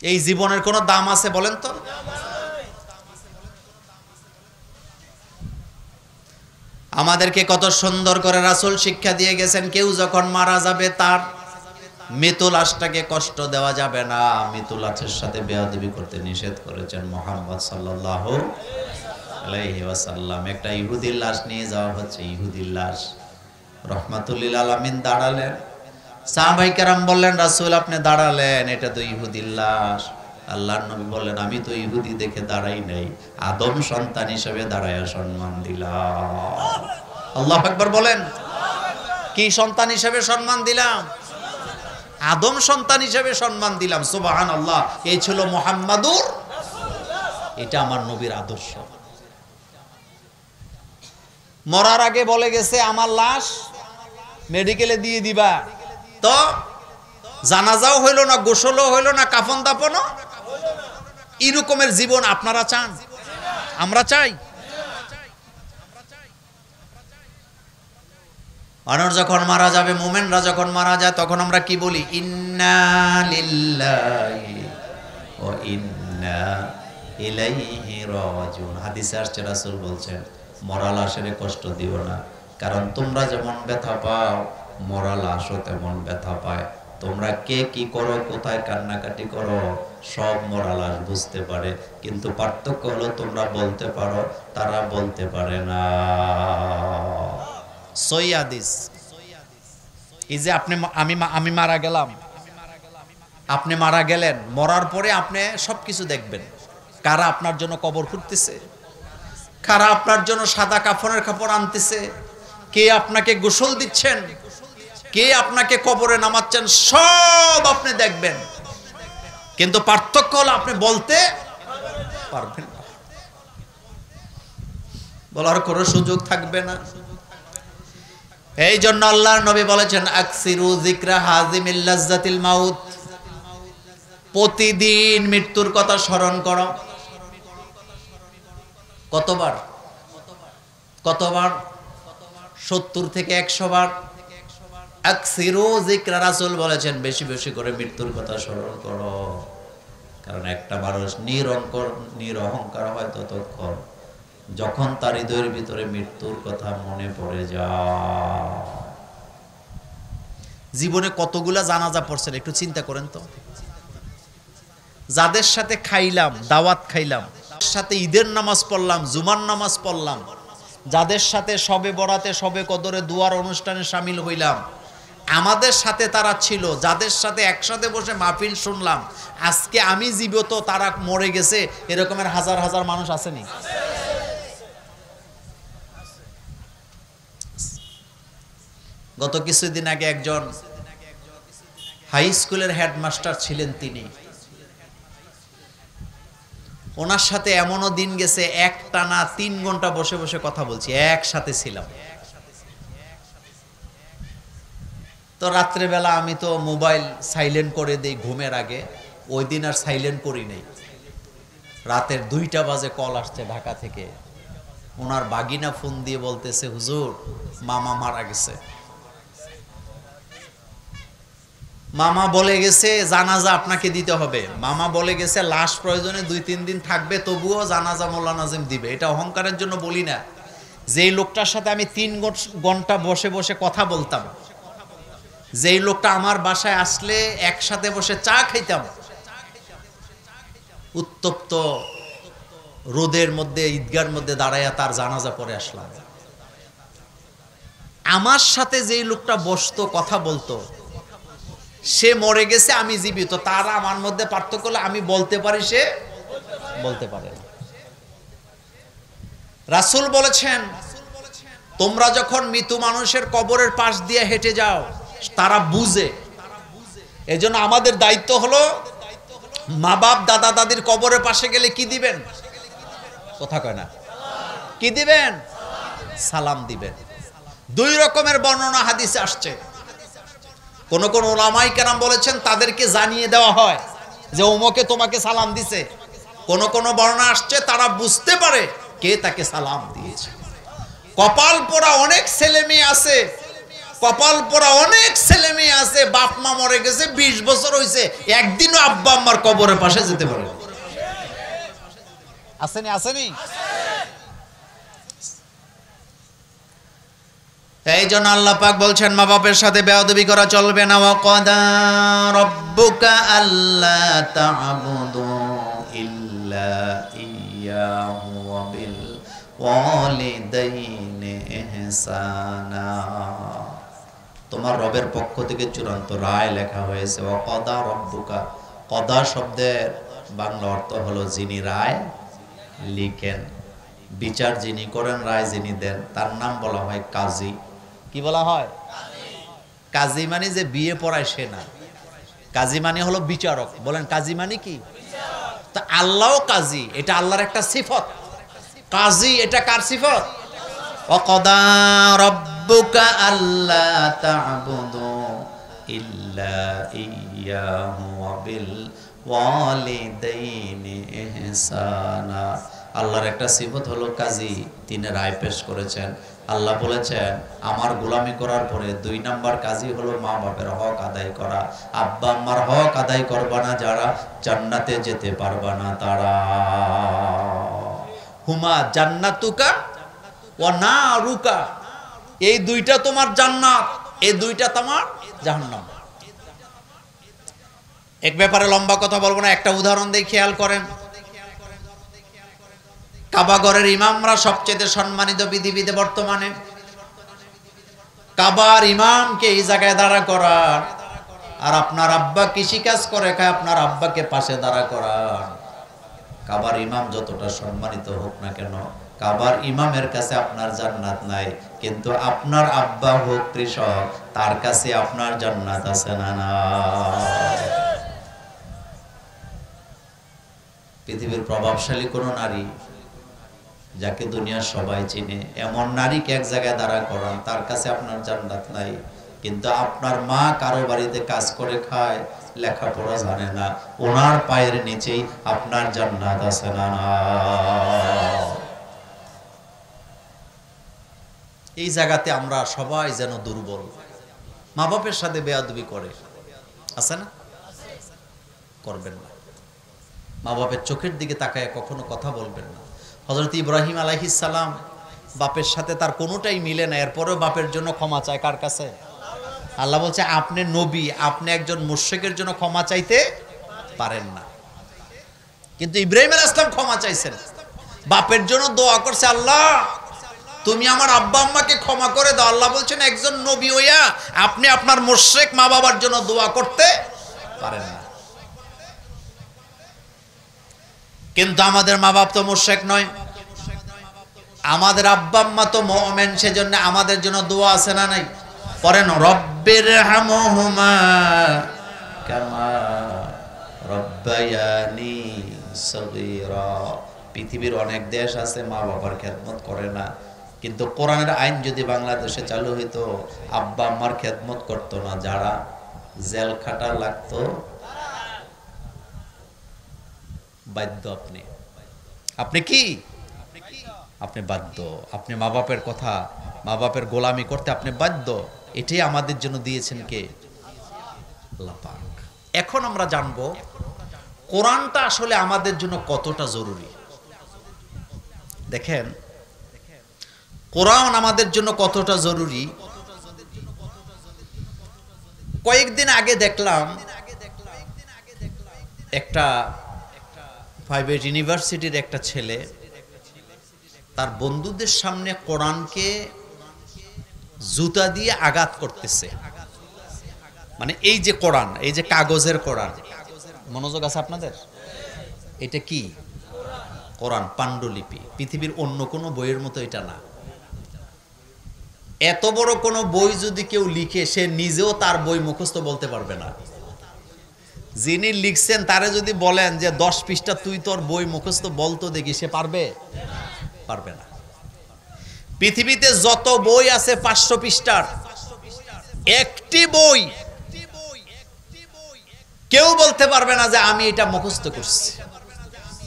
এই জীবনের কোনো দাম আছে বলেন তো? আমাদেরকে কত সুন্দর করে রাসূল শিক্ষা দিয়ে গেছেন, কেউ যখন মারা যাবে তার মৃত লাশটাকে কষ্ট দেওয়া যাবে না, মৃত লাশের সাথে বেয়াদবি করতে নিষেধ করেছেন মুহাম্মদ সাল্লাল্লাহু আলাইহি ওয়াসাল্লাম। একটা ইহুদির লাশ নিয়ে যাওয়া হচ্ছে, ইহুদির লাশ। রাহমাতুল লিল আলামিন দাঁড়ালেন, সাহাবায়ে কেরাম বললেন রাসূল আপনি দাঁড়ালেন, এটা তো ইহুদির লাশ। আল্লাহর নবী বললেন আমি তো ইহুদি দেখে দাঁড়াই নাই, আদম সন্তান হিসেবে দাঁড়ায়া সম্মান দিলাম। আল্লাহু আকবার বলেন। কি সন্তান হিসেবে সম্মান দিলাম? আদম সন্তান হিসেবে সম্মান দিলাম। সুবহানাল্লাহ। এই ছিল মুহাম্মাদুর, এটা আমার নবীর আদর্শ। মরার আগে বলে গেছে আমার লাশ মেডিকেলে দিয়ে দিবা, তো জানাজাও হইল না, গোসলও হইল না, কাফন দাপনও। এরকমের জীবন আপনারা চান? আমরা চাই। মানুষ যখন মারা যাবে, মুমিনরা যখন মারা যায়, তখন আমরা কি বলি? ইন্না লিল্লাহি ওয়া ইন্না ইলাইহি রাজিউন। হাদিসে আসছে রাসূল বলছেন মরা লাশের কষ্ট দিও না, কারণ তোমরা যেমন ব্যথা পাও মরা লাশও তেমন ব্যথা পায়। তোমরা কে কি করো, কোথায় কান্নাকাটি করো, সব মরা লাশ বুঝতে পারে, কিন্তু পার্থক্য হলো তোমরা বলতে পারো, তারা বলতে পারে না। সৈয়াদিস এই যে আমি মারা গেলাম, আপনি মারা গেলেন, মরার পরে আপনি সবকিছু দেখবেন। কারা আপনার জন্য কবর খুঁড়তেছে, কারা আপনার জন্য সাদা কাফনের কাপড় আনতেছে, কে আপনাকে গোসল দিচ্ছেন, কে আপনাকে কবরে নামাচ্ছেন, সব আপনি দেখবেন। কিন্তু পার্থক্য হলো আপনি বলতে পারবেন না, বলার কোনো সুযোগ থাকবে না। এই জন্য আল্লাহর নবী বলেছেন আকসিরু যিকরা হাযিমিল লাজ্জাতিল মাউত, প্রতিদিন মৃত্যুর কথা স্মরণ করো। কতবার? কতবার? 70 থেকে 100 বার। আকসিরু যিকরা, রাসূল বলেছেন বেশি বেশি করে মৃত্যুর কথা স্মরণ করো। কারণ একটা মানুষ নিরহংকার হয় ততক্ষণ যখন তার হৃদয়ের ভিতরে মৃত্যুর কথা মনে পড়ে যায়। জীবনে কতগুলা জানাজা পড়ছেন একটু চিন্তা করেন তো। যাদের সাথে খাইলাম, দাওয়াত খাইলাম, সাথে ঈদের নামাজ পড়লাম, জুমার নামাজ পড়লাম, যাদের সাথে সবে বরাতে সবে কদরে দুয়ার অনুষ্ঠানে শামিল হইলাম, আমাদের সাথে তারা ছিল, যাদের সাথে একসাথে বসে মাহফিল শুনলাম, আজকে আমি জীবিত তারা মরে গেছে, এরকমের হাজার হাজার মানুষ আসেনি? গত কিছুদিন আগে একজন হাই স্কুলের হেডমাস্টার ছিলেন, তিনি, ওনার সাথে এমনও দিন গেছে একটানা 3 ঘন্টা বসে বসে কথা বলছি, একসাথে ছিলাম। তো রাত্রেবেলা আমি তো মোবাইল সাইলেন্ট করে দেই ঘুমের আগে, ওই দিন আর সাইলেন্ট করি নাই। রাতের 2টা বাজে কল আসছে ঢাকা থেকে, ওনার বাগিনা ফোন দিয়ে বলতেছে হুজুর মামা মারা গেছে। মামা বলে গেছে জানাজা আপনাকে দিতে হবে, মামা বলে গেছে লাশ প্রয়োজনে 2-3 দিন থাকবে, তবুও জানাজা মোল্লা নাজিম দিবে। এটা অহংকারের জন্য বলি না, যেই লোকটার সাথে আমি 3 ঘন্টা বসে বসে কথা বলতাম, যেই লোকটা আমার বাসায় আসলে একসাথে বসে চা খাইতাম, উত্তপ্ত রোদের মধ্যে ঈদগার মধ্যে দাঁড়াইয়া তার জানাজা পড়ে আসলাম। আমার সাথে যেই লোকটা বসতো কথা বলতো, সে মরে গেছে, আমি জীবিত, তার আমার মধ্যে পার্থক্য হলো আমি বলতে পারি, সে বলতে পারে না। রাসূল বলেছেন, তোমরা যখন মৃত্যু মানুষের কবরের পাশ দিয়ে হেঁটে যাও তারা বুঝে, এজন্য আমাদের দায়িত্ব হলো মা বাপ দাদা দাদির কবরের পাশে গেলে কি দিবেন? কথা কয় না, কি দিবেন? সালাম দিবেন। দুই রকমের বর্ণনা হাদিসে আসছে। কোন কোন উলামায়ে কেরাম বলেছেন তাদেরকে জানিয়ে দেওয়া হয় যে ওমকে তোমাকে সালাম দিছে। কোন কোন বর্ণনা আসছে তারা বুঝতে পারে কে তাকে সালাম দিয়েছে। কপাল পোড়া অনেক ছেলে মেয়ে আছে, কপাল পোড়া অনেক ছেলে মেয়ে আছে, বাপ মা মরে গেছে 20 বছর হয়েছে, একদিনও আব্বা আম্মার কবরের পাশে যেতে পারে। আসেনি আসেনি? এই জন্য আল্লাহ পাক বলছেন মা বাপের সাথে বেয়াদবি করা চলবে না। ওয়া ক্বাদা রাব্বুকা আল্লা তা'বুদু ইল্লা ইয়াহু ওয়া বিল ওয়ালিদাইনি ইহসানা। তোমার রবের পক্ষ থেকে চূড়ান্ত রায় লেখা হয়েছে। ওয়া ক্বাদা রাব্বুকা, ক্বাদা শব্দের বাংলা অর্থ হলো যিনি রায় লিখেন, বিচার যিনি করেন, রায় যিনি দেন, তার নাম বলা হয় কাজী। কি বলা হয়? কাজী মানে যে বিয়ে পড়ায় সে না, কাজী মানে হলো বিচারক। বলেন কাজী মানে কি? তা আল্লাহও কাজী, এটা আল্লাহর একটা সিফত। কাজী এটা কার সিফত? ওয়াকাদা রাব্বুকা আল্লা তা'বুদু ইল্লা ইয়াহু ওয়া বিল ওয়ালিদাইনি ইহসানা। আল্লাহর একটা সিফত হলো কাজী, তিনি রায় পেশ করেছেন। আল্লাহ বলেছেন আমার গোলামি করার পরে 2 নাম্বার কাজী হলো মা বাপের হক আদায় করা। আব্বা আম্মার হক আদায় করবা না যারা, জান্নাতে যেতে পারবা না তারা। হুমা জান্নাতুকা ওয়া নারুকা, এই 2টা তোমার জান্নাত, এই 2টা তোমার জাহান্নাম। এক ব্যাপারে লম্বা কথা বলবো না, একটা উদাহরণ দিয়ে খেয়াল করেন। কাবা ঘরের ইমামরা সবচেয়ে সম্মানিত বিধিবিধে বর্তমানে। কাবার ইমামকে এই জায়গায় দাঁড়া করা, আর আপনার আব্বা কৃষি কাজ করে খায়, আপনার আব্বাকে পাশে দাঁড়া করা। কাবার ইমাম যতটা সম্মানিত হোক না কেন, কাবার ইমামের কাছে আপনার জান্নাত নাই, কিন্তু আপনার আব্বা হোক কৃষক, তার কাছে আপনার জান্নাত আছে না? না। পৃথিবীর প্রভাবশালী কোন নারী যাকে দুনিয়ার সবাই চিনে, এমন নারীকে এক জায়গায় দাঁড়া করান, তার কাছে আপনার জান্নাত নাই। কিন্তু আপনার মা কারো বাড়িতে কাজ করে খায়, লেখাপড়া জানে না, ওনার পায়ের নিচেই আপনার জান্নাত আছে না? এই জায়গাতে আমরা সবাই যেন দুর্বল। মা বাপের সাথে বেয়াদবি করে, আছে না? করবেন না। মা বাপের চোখের দিকে তাকায় কখনো কথা বলবেন না। হযরত ইব্রাহিম আলাইহিস সালাম বাপের সাথে তার কোনোটাই মিলে না, এরপরেও বাপের জন্য ক্ষমা চায় কার কাছে? আল্লাহ বলছে আপনি নবী, আপনি একজন মুশরিকের জন্য ক্ষমা চাইতে পারেন না, কিন্তু ইব্রাহিম আলাইহিস সালাম ক্ষমা চাইছেন, বাপের জন্য দোয়া করছে, আল্লাহ তুমি আমার আব্বা আম্মাকে ক্ষমা করে দাও। আল্লাহ বলছেন একজন নবী হইয়া আপনি আপনার মুশরিক মা বাবার জন্য দোয়া করতে পারেন না। কিন্তু আমাদের মা বাপ তো মুশরিক নয়, আমাদের আব্বা আম্মা তো মুমিন, সেজন্য আমাদের জন্য দোয়া আছে না নাই? পড়েন রব্বির হামহুমা কামা রব্বায়ানি সগীরা। পৃথিবীর অনেক দেশ আছে মা বাবার খেদমত করে না, কিন্তু কোরআনের আইন যদি বাংলাদেশে চালু হইতো, আব্বা আম্মার খেদমত করতো না যারা, জেল খাটা লাগতো, বাধ্য আপনি। আপনি কি? আপনি বাধ্য। আপনি মা বাপের কথা, মা বাপের গোলামি করতে আপনি বাধ্য। এটাই আমাদের জন্য দিয়েছেন কে? আল্লাহ পাক। এখন আমরা জানবো কোরআনটা আসলে আমাদের জন্য কতটা জরুরি। দেখেন কোরআন আমাদের জন্য কতটা জরুরি। কয়েকদিন আগে দেখলাম একটা প্রাইভেট ইউনিভার্সিটির একটা ছেলে তার বন্ধুদের সামনে কোরআনকে জুতা দিয়ে আঘাত করতেছে। মানে এই যে কোরআন, এই যে কাগজের কোরআন, মনোযোগ আছে আপনাদের? এটা কি? কোরআন পাণ্ডুলিপি, পৃথিবীর অন্য কোনো বইয়ের মতো এটা না। এত বড় কোনো বই যদি কেউ লিখে, সে নিজেও তার বই মুখস্থ বলতে পারবে না। যিনি লিখছেন তারে যদি বলেন যে 10 পৃষ্ঠা তুই তোর বই মুখস্থ বলতো দেখি, সে পারবে? পারবে না। পৃথিবীতে যত বই আছে 500 পৃষ্ঠার, একটি বই কেউ বলতে পারবে না যে আমি এটা মুখস্থ করছি।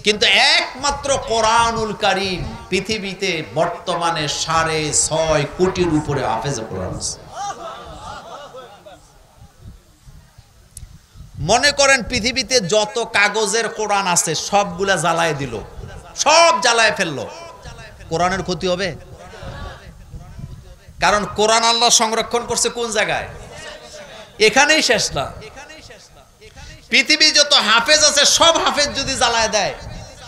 কিন্তু একমাত্র কোরআনুল কারীম পৃথিবীতে বর্তমানে 6.5 কোটির উপরে হাফেজ কোরআন আছে। মনে করেন পৃথিবীতে যত কাগজের কোরআন আছে সবগুলা জ্বালায় দিল, সব জ্বালায় ফেললো, কোরআনের ক্ষতি হবে? কারণ কোরআন আল্লাহ সংরক্ষণ করছে কোন জায়গায়? এখানেই শেষ না। পৃথিবী যত হাফেজ আছে সব হাফেজ যদি জ্বালায় দেয়,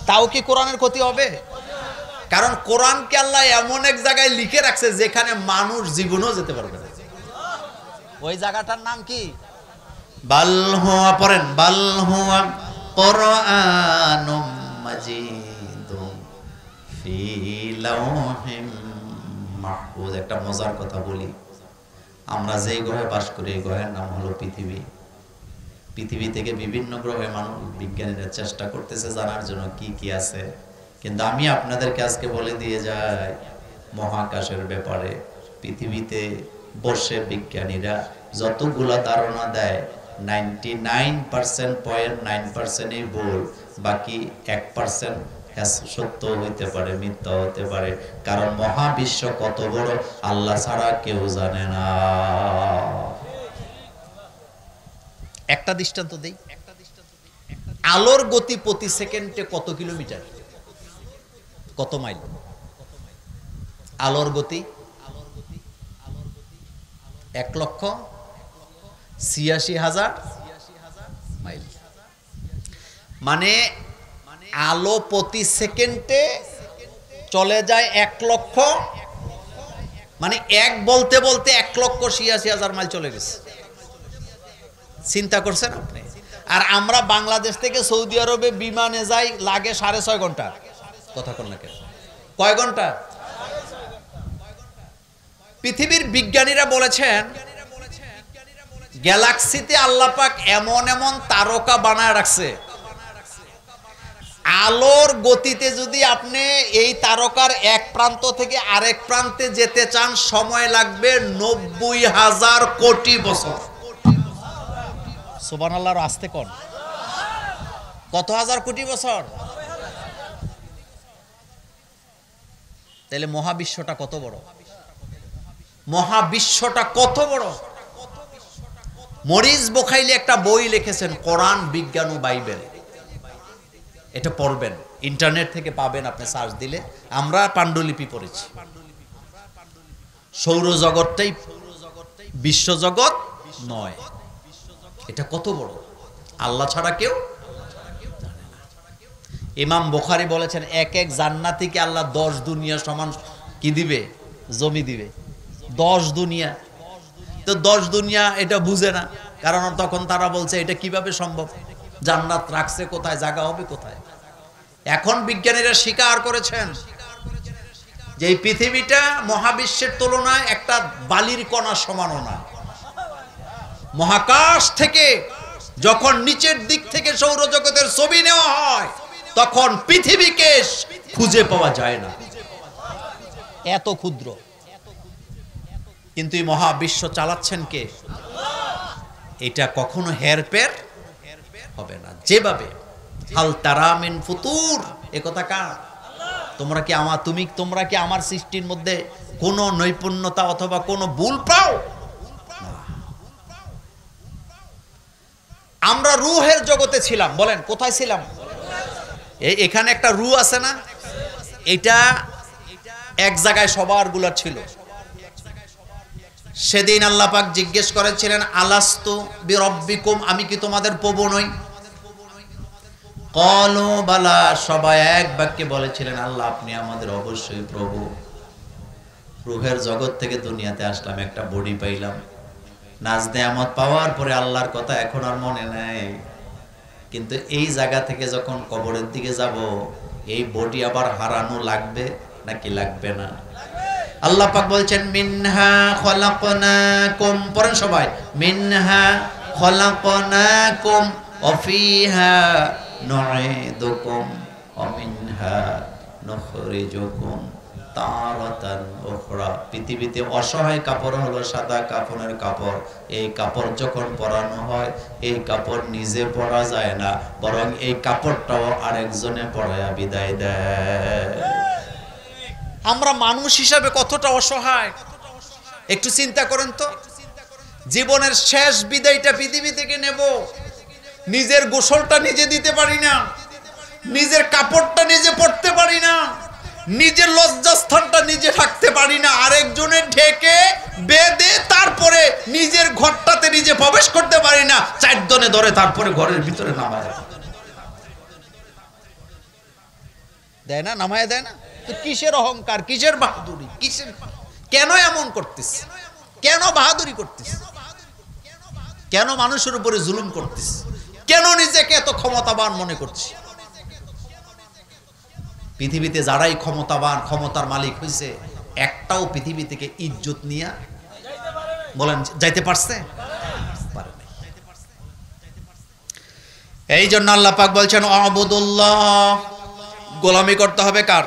তাও কি কোরআনের ক্ষতি হবে? কারণ কোরআনকে আল্লাহ এমন এক জায়গায় লিখে রাখছে যেখানে মানুষ জীবনেও যেতে পারবে না। ওই জায়গাটার নাম কি? বাল হুয়া, পড়েন, বাল হুয়া কুরআনুম মাজিদুম ফি লাওহিম মাহফুজ। একটা মজার কথা বলি, আমরা যেই গ্রহে বাস করি এই গ্রহের নাম হলো পৃথিবী। পৃথিবী থেকে বিভিন্ন গ্রহে মানুষ, বিজ্ঞানীরা চেষ্টা করতেছে জানার জন্য কি কি আছে, কিন্তু আমি আপনাদেরকে আজকে বলে দিয়ে যাই মহাকাশের ব্যাপারে। পৃথিবীতে বসে বিজ্ঞানীরা যতগুলা ধারণা দেয় 99.9% ভুল, বাকি 1% সত্য হইতে পারে, মিথ্যা হতে পারে। কারণ মহাবিশ্ব কত বড় আল্লাহ ছাড়া কেউ জানে না। একটা দৃষ্টান্ত দেই, আলোর গতি প্রতি সেকেন্ডে কত কিলোমিটার, কত মাইল? আলোর গতি 1,86,000 মাইল। মানে আলো প্রতি সেকেন্ডে চলে যায় 1 লক্ষ, মানে এক বলতে বলতে 1,86,000 মাইল চলে গেছে। চিন্তা করছেন আপনি? আর আমরা বাংলাদেশ থেকে সৌদি আরবে বিমানে যাই, লাগে 6.5 ঘন্টা। কথা কন না কেন? কয় ঘন্টা? পৃথিবীর বিজ্ঞানীরা বলেছেন গ্যালাক্সিতে আল্লাহ পাক এমন এমন তারকা বানায় রাখছে, আলোর গতিতে যদি আপনি এই তারকার এক প্রান্ত থেকে আরেক প্রান্তে যেতে চান সময় লাগবে 90,000 কোটি বছর। সুবহানাল্লাহর আস্তে কোন? কত হাজার কোটি বছর? তাহলে মহাবিশ্বটা কত বড়? মহাবিশ্বটা কত বড়? মরিস বুখাইলি একটা বই লিখেছেন, কোরআন, বিজ্ঞান ও বাইবেল। এটা পড়বেন, ইন্টারনেট থেকে পাবেন, আপনি সার্চ দিলে। আমরা পাণ্ডুলিপি পড়েছি। সৌরজগৎটাই বিশ্বজগৎ নয়। এটা কত বড়, আল্লাহ ছাড়া কেউ জানে না। ইমাম বুখারী বলেছেন এক এক জান্নাতীকে আল্লাহ 10 দুনিয়া সমান কি দিবে? জমি দিবে। 10 দুনিয়া। তো 10 দুনিয়া এটা বুঝে না, কারণ তখন তারা বলছে এটা কিভাবে সম্ভব, জান্নাত রাখছে কোথায়, জায়গা হবে কোথায়। এখন বিজ্ঞানীরা স্বীকার করেছেন যে এই পৃথিবীটা মহাবিশ্বের তুলনায় একটা বালির কণা সমানও না। মহাকাশ থেকে যখন নিচের দিক থেকে সৌরজগতের ছবি নেওয়া হয় তখন পৃথিবীকে খুঁজে পাওয়া যায় না, এত ক্ষুদ্র। কিন্তু এই মহাবিশ্ব চালাচ্ছেন কে? এটা কখনো হেরফের হবে না। যেভাবে হাল তারা মিন ফুতুর, এ কথা কার? তোমরা কি আমার সৃষ্টির মধ্যে কোনো নৈপুণ্যতা অথবা কোনো ভুল পাও? আমরা রূহের জগতে ছিলাম। বলেন কোথায় ছিলাম? এখানে একটা রূহ আছে না, এটা এক জায়গায় সবার গুলা ছিল। সেদিন আল্লাহ পাক জিজ্ঞেস করেছিলেন আলাস্তু বিরব্বিকুম, আমি কি তোমাদের প্রভু নই? ক্বালু বালা, সবাই এক বাক্যে বলেছিলেন আল্লাহ আপনি আমাদের অবশ্যই প্রভু। রূহের জগৎ থেকে দুনিয়াতে আসলাম, একটা বডি পাইলাম, নাজ নেয়ামত পাওয়ার পরে আল্লাহর কথা এখন আর মনে নাই। কিন্তু এই জায়গা থেকে যখন কবরের দিকে যাব, এই বডি আবার হারানো লাগবে নাকি লাগবে না? আল্লাহ পাক বলছেন মিনহা খলাকনাকুম, পড়েন সবাই, মিনহা খলাকনাকুম ওয়া ফিহা নুঈদুকুম ওয়া মিনহা নুখরিজুকুম তারাতান উখরা। পৃথিবীতে অসহায় কাপড় হলো সাদা কাফনের কাপড়। এই কাপড় যখন পরানো হয়, এই কাপড় নিজে পরা যায় না, বরং এই কাপড়টাও আরেকজনে পরায়া বিদায় দেয়। আমরা মানুষ হিসাবে কতটা অসহায় একটু চিন্তা করেন তো। জীবনের শেষ বিদায়টা পৃথিবী থেকে নেব, নিজের গোসলটা নিজে দিতে পারি না, নিজের কাপড়টা নিজে পরতে পারি না, নিজের লজ্জাস্থানটা নিজে থাকতে পারি না, আরেকজনের ঢেকে বেঁধে তারপরে নিজের ঘরটাতে নিজে প্রবেশ করতে পারি না, চারজনে ধরে তারপরে ঘরের ভিতরে নামায় দেয় না, নামায় দেয় না। তো কিসের অহংকার, কিসের বাহাদুরি, কিসের, কেন এমন করতিস, কেন বাহাদুরি করতিস, কেন মানুষের উপরে জুলুম করতিস, কেন নিজেকে এত ক্ষমতাবান মনে করছিস? পৃথিবীতে যারাই ক্ষমতাবান, ক্ষমতার মালিক হয়েছে, একটাও পৃথিবী থেকে ইজ্জত নিয়ে বলেন যাইতে পারছে? পারে নাই। এই জন্য আল্লাহ পাক বলছেন আবুদুল্লাহ, গোলামি করতে হবে কার?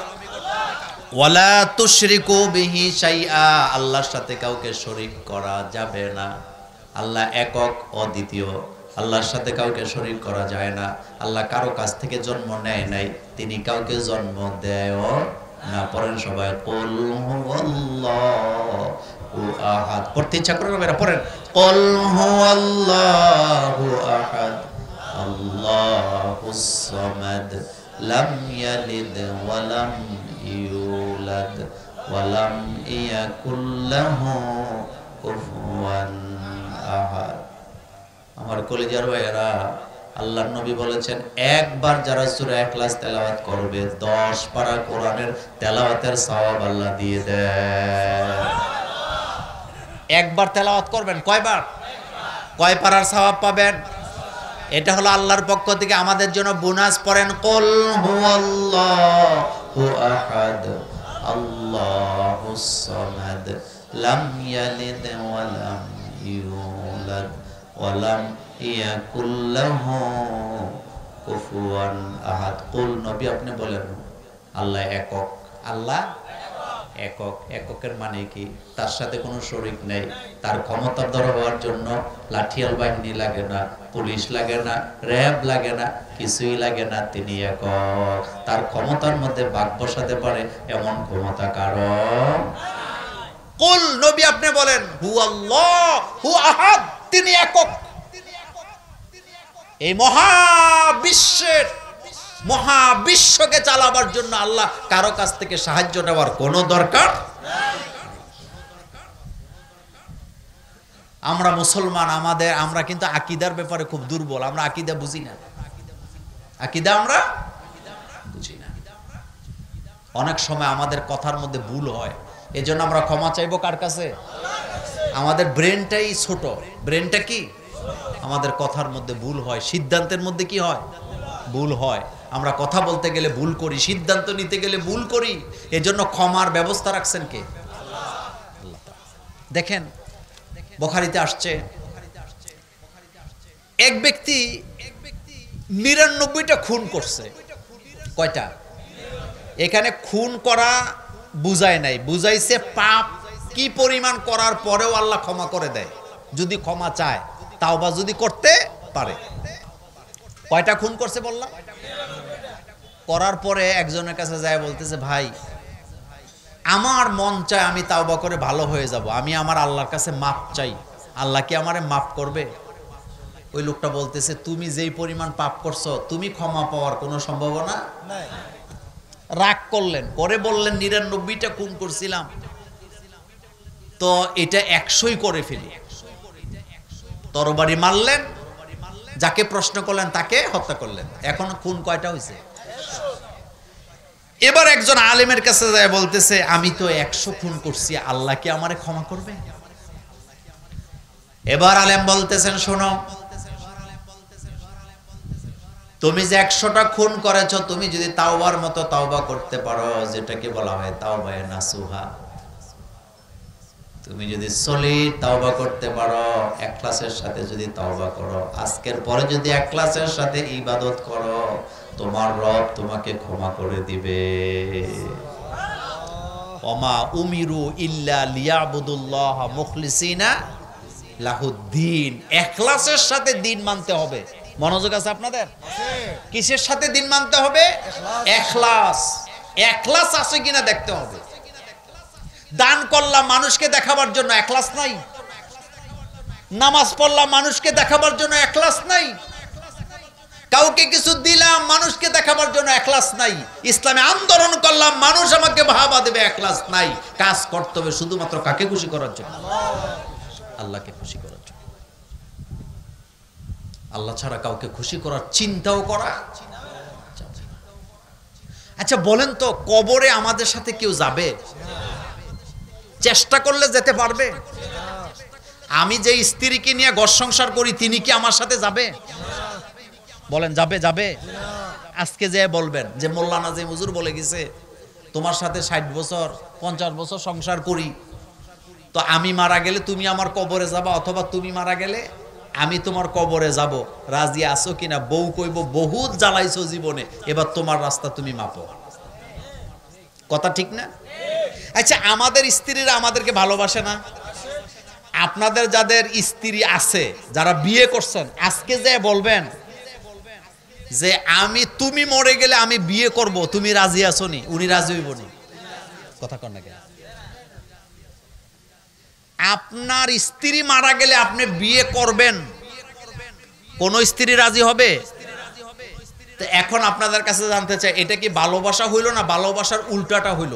ওয়ালা তুশরিকু বিহি শাইআ, আল্লাহর সাথে কাউকে শরীক করা যাবে না। আল্লাহ একক অদ্বিতীয়, আল্লাহর সাথে কাউকে শরীক করা যায় না। আল্লাহ কারো কাছ থেকে জন্ম নেয় নাই, তিনি কাউকে জন্ম দেয়ও না। পড়েন সবাই, কুল হুয়াল্লাহু আহাদ। পড়তে ইচ্ছা করে না, পড়েন, কুল হুয়াল্লাহু আহাদ আল্লাহুস সামাদ লাম ইয়ালিদ ওয়া লাম ইউলাদ ওয়া লাম ইয়াকুল লাহু কুফুয়ান আহাদ। আমার কলিজার ভাইয়েরা, আল্লাহর নবী বলেছেন একবার যারা সূরা ইখলাস তেলাওয়াত করবে 10 পারা কোরআনের তেলাওয়াতের সওয়াব আল্লাহ দিয়ে দেয়। একবার তেলাওয়াত করবেন, কয়বার? কয় পারার সওয়াব পাবেন? এটা হলো আল্লাহর পক্ষ থেকে আমাদের জন্য বোনাস। পড়েন, কুল হুয়াল্লাহু আহাদ আল্লাহুস সামাদ লাম ইয়ালিদ ওয়া লাম ইউলাদ ওয়া লাম ইয়াকুল লাহু কুফুয়ান আহাদ। কুল, নবী আপনি বলেন আল্লাহ একক। আল্লাহ একক। এককের মানে কি? তার সাথে কোনো শরীক নেই। তার ক্ষমতাধর হওয়ার জন্য লাঠিয়াল বাহিনী লাগে না, পুলিশ লাগে না, র্যাব লাগে না, কিছুই লাগে না। তিনি একক। তার ক্ষমতার মধ্যে ভাগ বসাতে পারে এমন ক্ষমতা কারো। কুল, নবী আপনি বলেন হুয়াল্লাহু আহাদ, তিনি একক। এই মহাবিশ্বকে চালাবার জন্য আল্লাহ কারো কাছ থেকে সাহায্য নেওয়ার কোনো দরকার। আমরা মুসলমান, আমরা কিন্তু আকীদার ব্যাপারে খুব দুর্বল। আমরা আকীদা বুঝি না, আকীদা আমরা বুঝি না। অনেক সময় আমাদের কথার মধ্যে ভুল হয়, এজন্য আমরা ক্ষমা চাইবো কার কাছে? আমাদের ব্রেনটাই ছোট। ব্রেনটা কি? আমাদের কথার মধ্যে ভুল হয়, সিদ্ধান্তের মধ্যে কি হয়? ভুল হয়। আমরা কথা বলতে গেলে ভুল করি, সিদ্ধান্ত নিতে গেলে ভুল করি। এজন্য ক্ষমার ব্যবস্থা রাখছেন কে? আল্লাহ। দেখেন বুখারীতে আসছে, এক ব্যক্তি ৯৯টা খুন করছে। কয়টা? এখানে খুন করা বুঝায় নাই, বুঝাইছে পাপ কি পরিমাণ করার পরেও আল্লাহ ক্ষমা করে দেয় যদি ক্ষমা চায়, তাওবা যদি করতে পারে। কয়টা খুন করছে বললাম? করার পরে একজনের কাছে যায়, বলতেছে ভাই আমার মন চায় আমি তাওবা করে ভালো হয়ে যাব, আমি আমার আল্লাহর কাছে মাপ চাই, আল্লাহ কি আমারে মাফ করবে? ওই লোকটা বলতেছে তুমি যেই পরিমাণ পাপ করছো তুমি ক্ষমা পাওয়ার কোনো সম্ভাবনা নাই। রাগ করলেন, করে বললেন ৯৯টা খুন করছিলাম তো এটা ১০০ই করে ফেলি। তরবারি মারলেন, যাকে প্রশ্ন করলেন তাকে হত্যা করলেন। এখন খুন কয়টা হয়েছে? এবার একজন আলেমের কাছে যায়, বলতেছে আমি তো ১০০ খুন করছি, আল্লাহ কি আমারে ক্ষমা করবে? এবার আলেম বলতেছেন শোনো, তুমি যে 100টা খুন করেছো, তুমি যদি তাওবার মতো তাওবা করতে পারো, যেটাকে বলা হয় তাওবায়ে নাসুহা, তুমি যদি সলিড তাওবা করতে পারো, ইখলাসের সাথে যদি তাওবা করো, আজকের পরে যদি ইখলাসের সাথে ইবাদত করো, তোমার রব তোমাকে ক্ষমা করে দিবে। ওমা উমিরু ইল্লা লিয়াবুদুল্লাহ মুখলিসিনা লাহুদ্দিন। ইখলাসের সাথে দিন মানতে হবে। মনোযোগ আছে আপনাদের? কিসের সাথে দিন মানতে হবে? ইখলাস। ইখলাস আছে কিনা দেখতে হবে। দান করলাম মানুষকে দেখাবার জন্য, ইখলাস নাই। নামাজ পড়লাম মানুষকে দেখাবার জন্য, ইখলাস নাই। কাউকে কিছু দিলাম মানুষকে দেখাবার জন্য, ইখলাস নাই। ইসলামে আন্দোলন করলাম মানুষ আমাকে বাহবা দেবে, ইখলাস নাই। কাজ করতে হবে শুধুমাত্র কাকে খুশি করার জন্য? আল্লাহকে খুশি করার জন্য। আল্লাহ ছাড়া কাউকে খুশি করার চিন্তাও করা। আচ্ছা বলেন তো, কবরে আমাদের সাথে কেউ যাবে? চেষ্টা করলে যেতে পারবে? আমি যে স্ত্রীকে নিয়ে ঘর সংসার করি, তিনি কি আমার সাথে যাবে? বলেন যাবে? যাবে? আজকে যে বলবেন যে মোল্লা নাজিম হুজুর বলে গেছে তোমার সাথে 60 বছর 50 বছর সংসার করি, তো আমি মারা গেলে তুমি আমার কবরে যাবা, অথবা তুমি মারা গেলে আমি তোমার কবরে যাব, রাজি আছো কিনা? বউ কইব বহুত জ্বালাইছো জীবনে, এবার তোমার রাস্তা তুমি মাপো। কথা ঠিক না? আচ্ছা, আমাদের স্ত্রীরা আমাদেরকে ভালোবাসে না? আপনাদের যাদের স্ত্রী আছে, যারা বিয়ে করছেন, আজকে যে বলবেন যে তুমি মরে গেলে আমি বিয়ে করব, তুমি রাজি আছো নি? উনি রাজি হইব নি? কথা কন না কেন? আপনার স্ত্রী মারা গেলে আপনি বিয়ে করবেন, কোন স্ত্রী রাজি হবে? তো এখন আপনাদের কাছে জানতে চাই, এটা কি ভালোবাসা হইল না ভালোবাসার উল্টাটা হইল?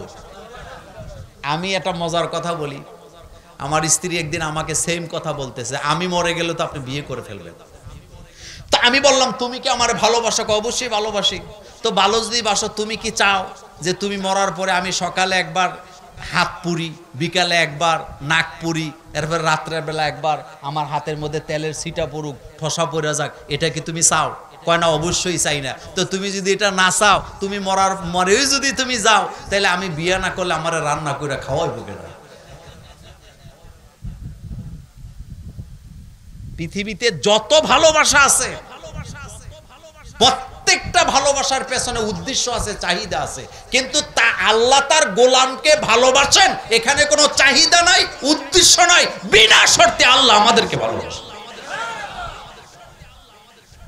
আমি একটা মজার কথা বলি। আমার স্ত্রী একদিন আমাকে সেম কথা বলতেছে, আমি মরে গেলে তো আপনি বিয়ে করে ফেলবেন। তো আমি বললাম তুমি কি আমার ভালোবাসা? অবশ্যই ভালোবাসি। তো ভালো যদি বাসো, তুমি কি চাও যে তুমি মরার পরে আমি সকালে একবার হাত পুরি, বিকালে একবার নাক পুরি, এরপর রাত্রের বেলা একবার আমার হাতের মধ্যে তেলের ছিটা পড়ুক, ঠসা পড়ে যাক, এটা কি তুমি চাও? কয় না, অবশ্যই চাই না। তো তুমি যদি এটা না চাও, তুমি মরেও যদি তুমি যাও, তাহলে আমি বিয়ে না করলে আমার রান্না করে খাওয়াইবো কেনা? পৃথিবীতে যত ভালোবাসা আছে, প্রত্যেকটা ভালোবাসার পেছনে উদ্দেশ্য আছে, চাহিদা আছে। কিন্তু তা আল্লাহ তার গোলামকে ভালোবাসেন, এখানে কোনো চাহিদা নাই, উদ্দেশ্য নাই, বিনা শর্তে আল্লাহ আমাদেরকে ভালোবাসেন।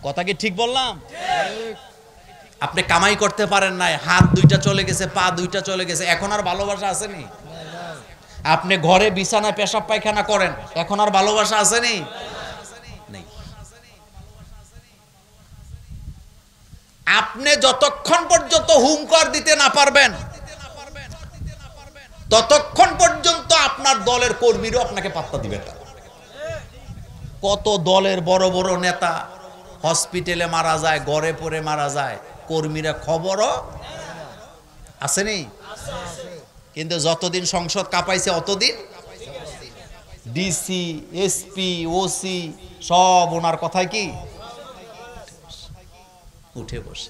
কথা কি ঠিক বললাম? আপনি কামাই করতে পারেন নাই, হাত দুইটা চলে গেছে, পা দুইটা চলে গেছে, এখন আর ভালোবাসা আসেনি? আপনি ঘরে বিছানায় পেশাব পায়খানা করেন, এখন আর ভালোবাসা আসেনি? নেই। আপনি যতক্ষণ পর্যন্ত হুঙ্কার দিতে না পারবেন, ততক্ষণ পর্যন্ত আপনার দলের কর্মীরাও আপনাকে পাত্তা দিবে না। কত দলের বড় বড় নেতা হসপিটালে মারা যায়, ঘরে পড়ে মারা যায়, কর্মীরা খবরও আসেনি। কিন্তু যতদিন সংসদ কাঁপাইছে অতদিন ডিসি, এসপি, ওসি সব ওনার কথায় কি উঠে বসে।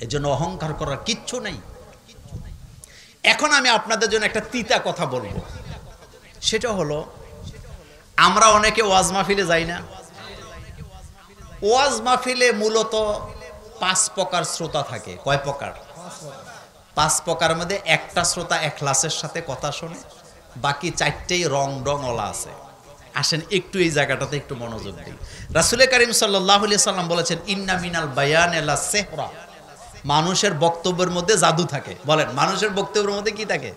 এজন্য অহংকার করার কিচ্ছু নেই। এখন আমি আপনাদের জন্য একটা তিতা কথা বলবো, সেটা হলো আমরা অনেকে ওয়াজ মাহফিলে যাই না। ওয়াজ মাহফিলে মূলত 5 প্রকার শ্রোতা থাকে। কয় প্রকার? 5 প্রকারের মধ্যে একটা শ্রোতা ইখলাসের সাথে কথা শোনে, বাকি 4টেই রং ওলা আছে। আসেন একটু এই জায়গাটাতে একটু মনোযোগ দিই। রাসূল করিম সাল্লাল্লাহু আলাইহি সাল্লাম বলেছেন, ইন্না মিনাল বায়ান লা সিহরা। মানুষের বক্তব্যের মধ্যে জাদু থাকে। বলেন, মানুষের বক্তব্যের মধ্যে কি থাকে?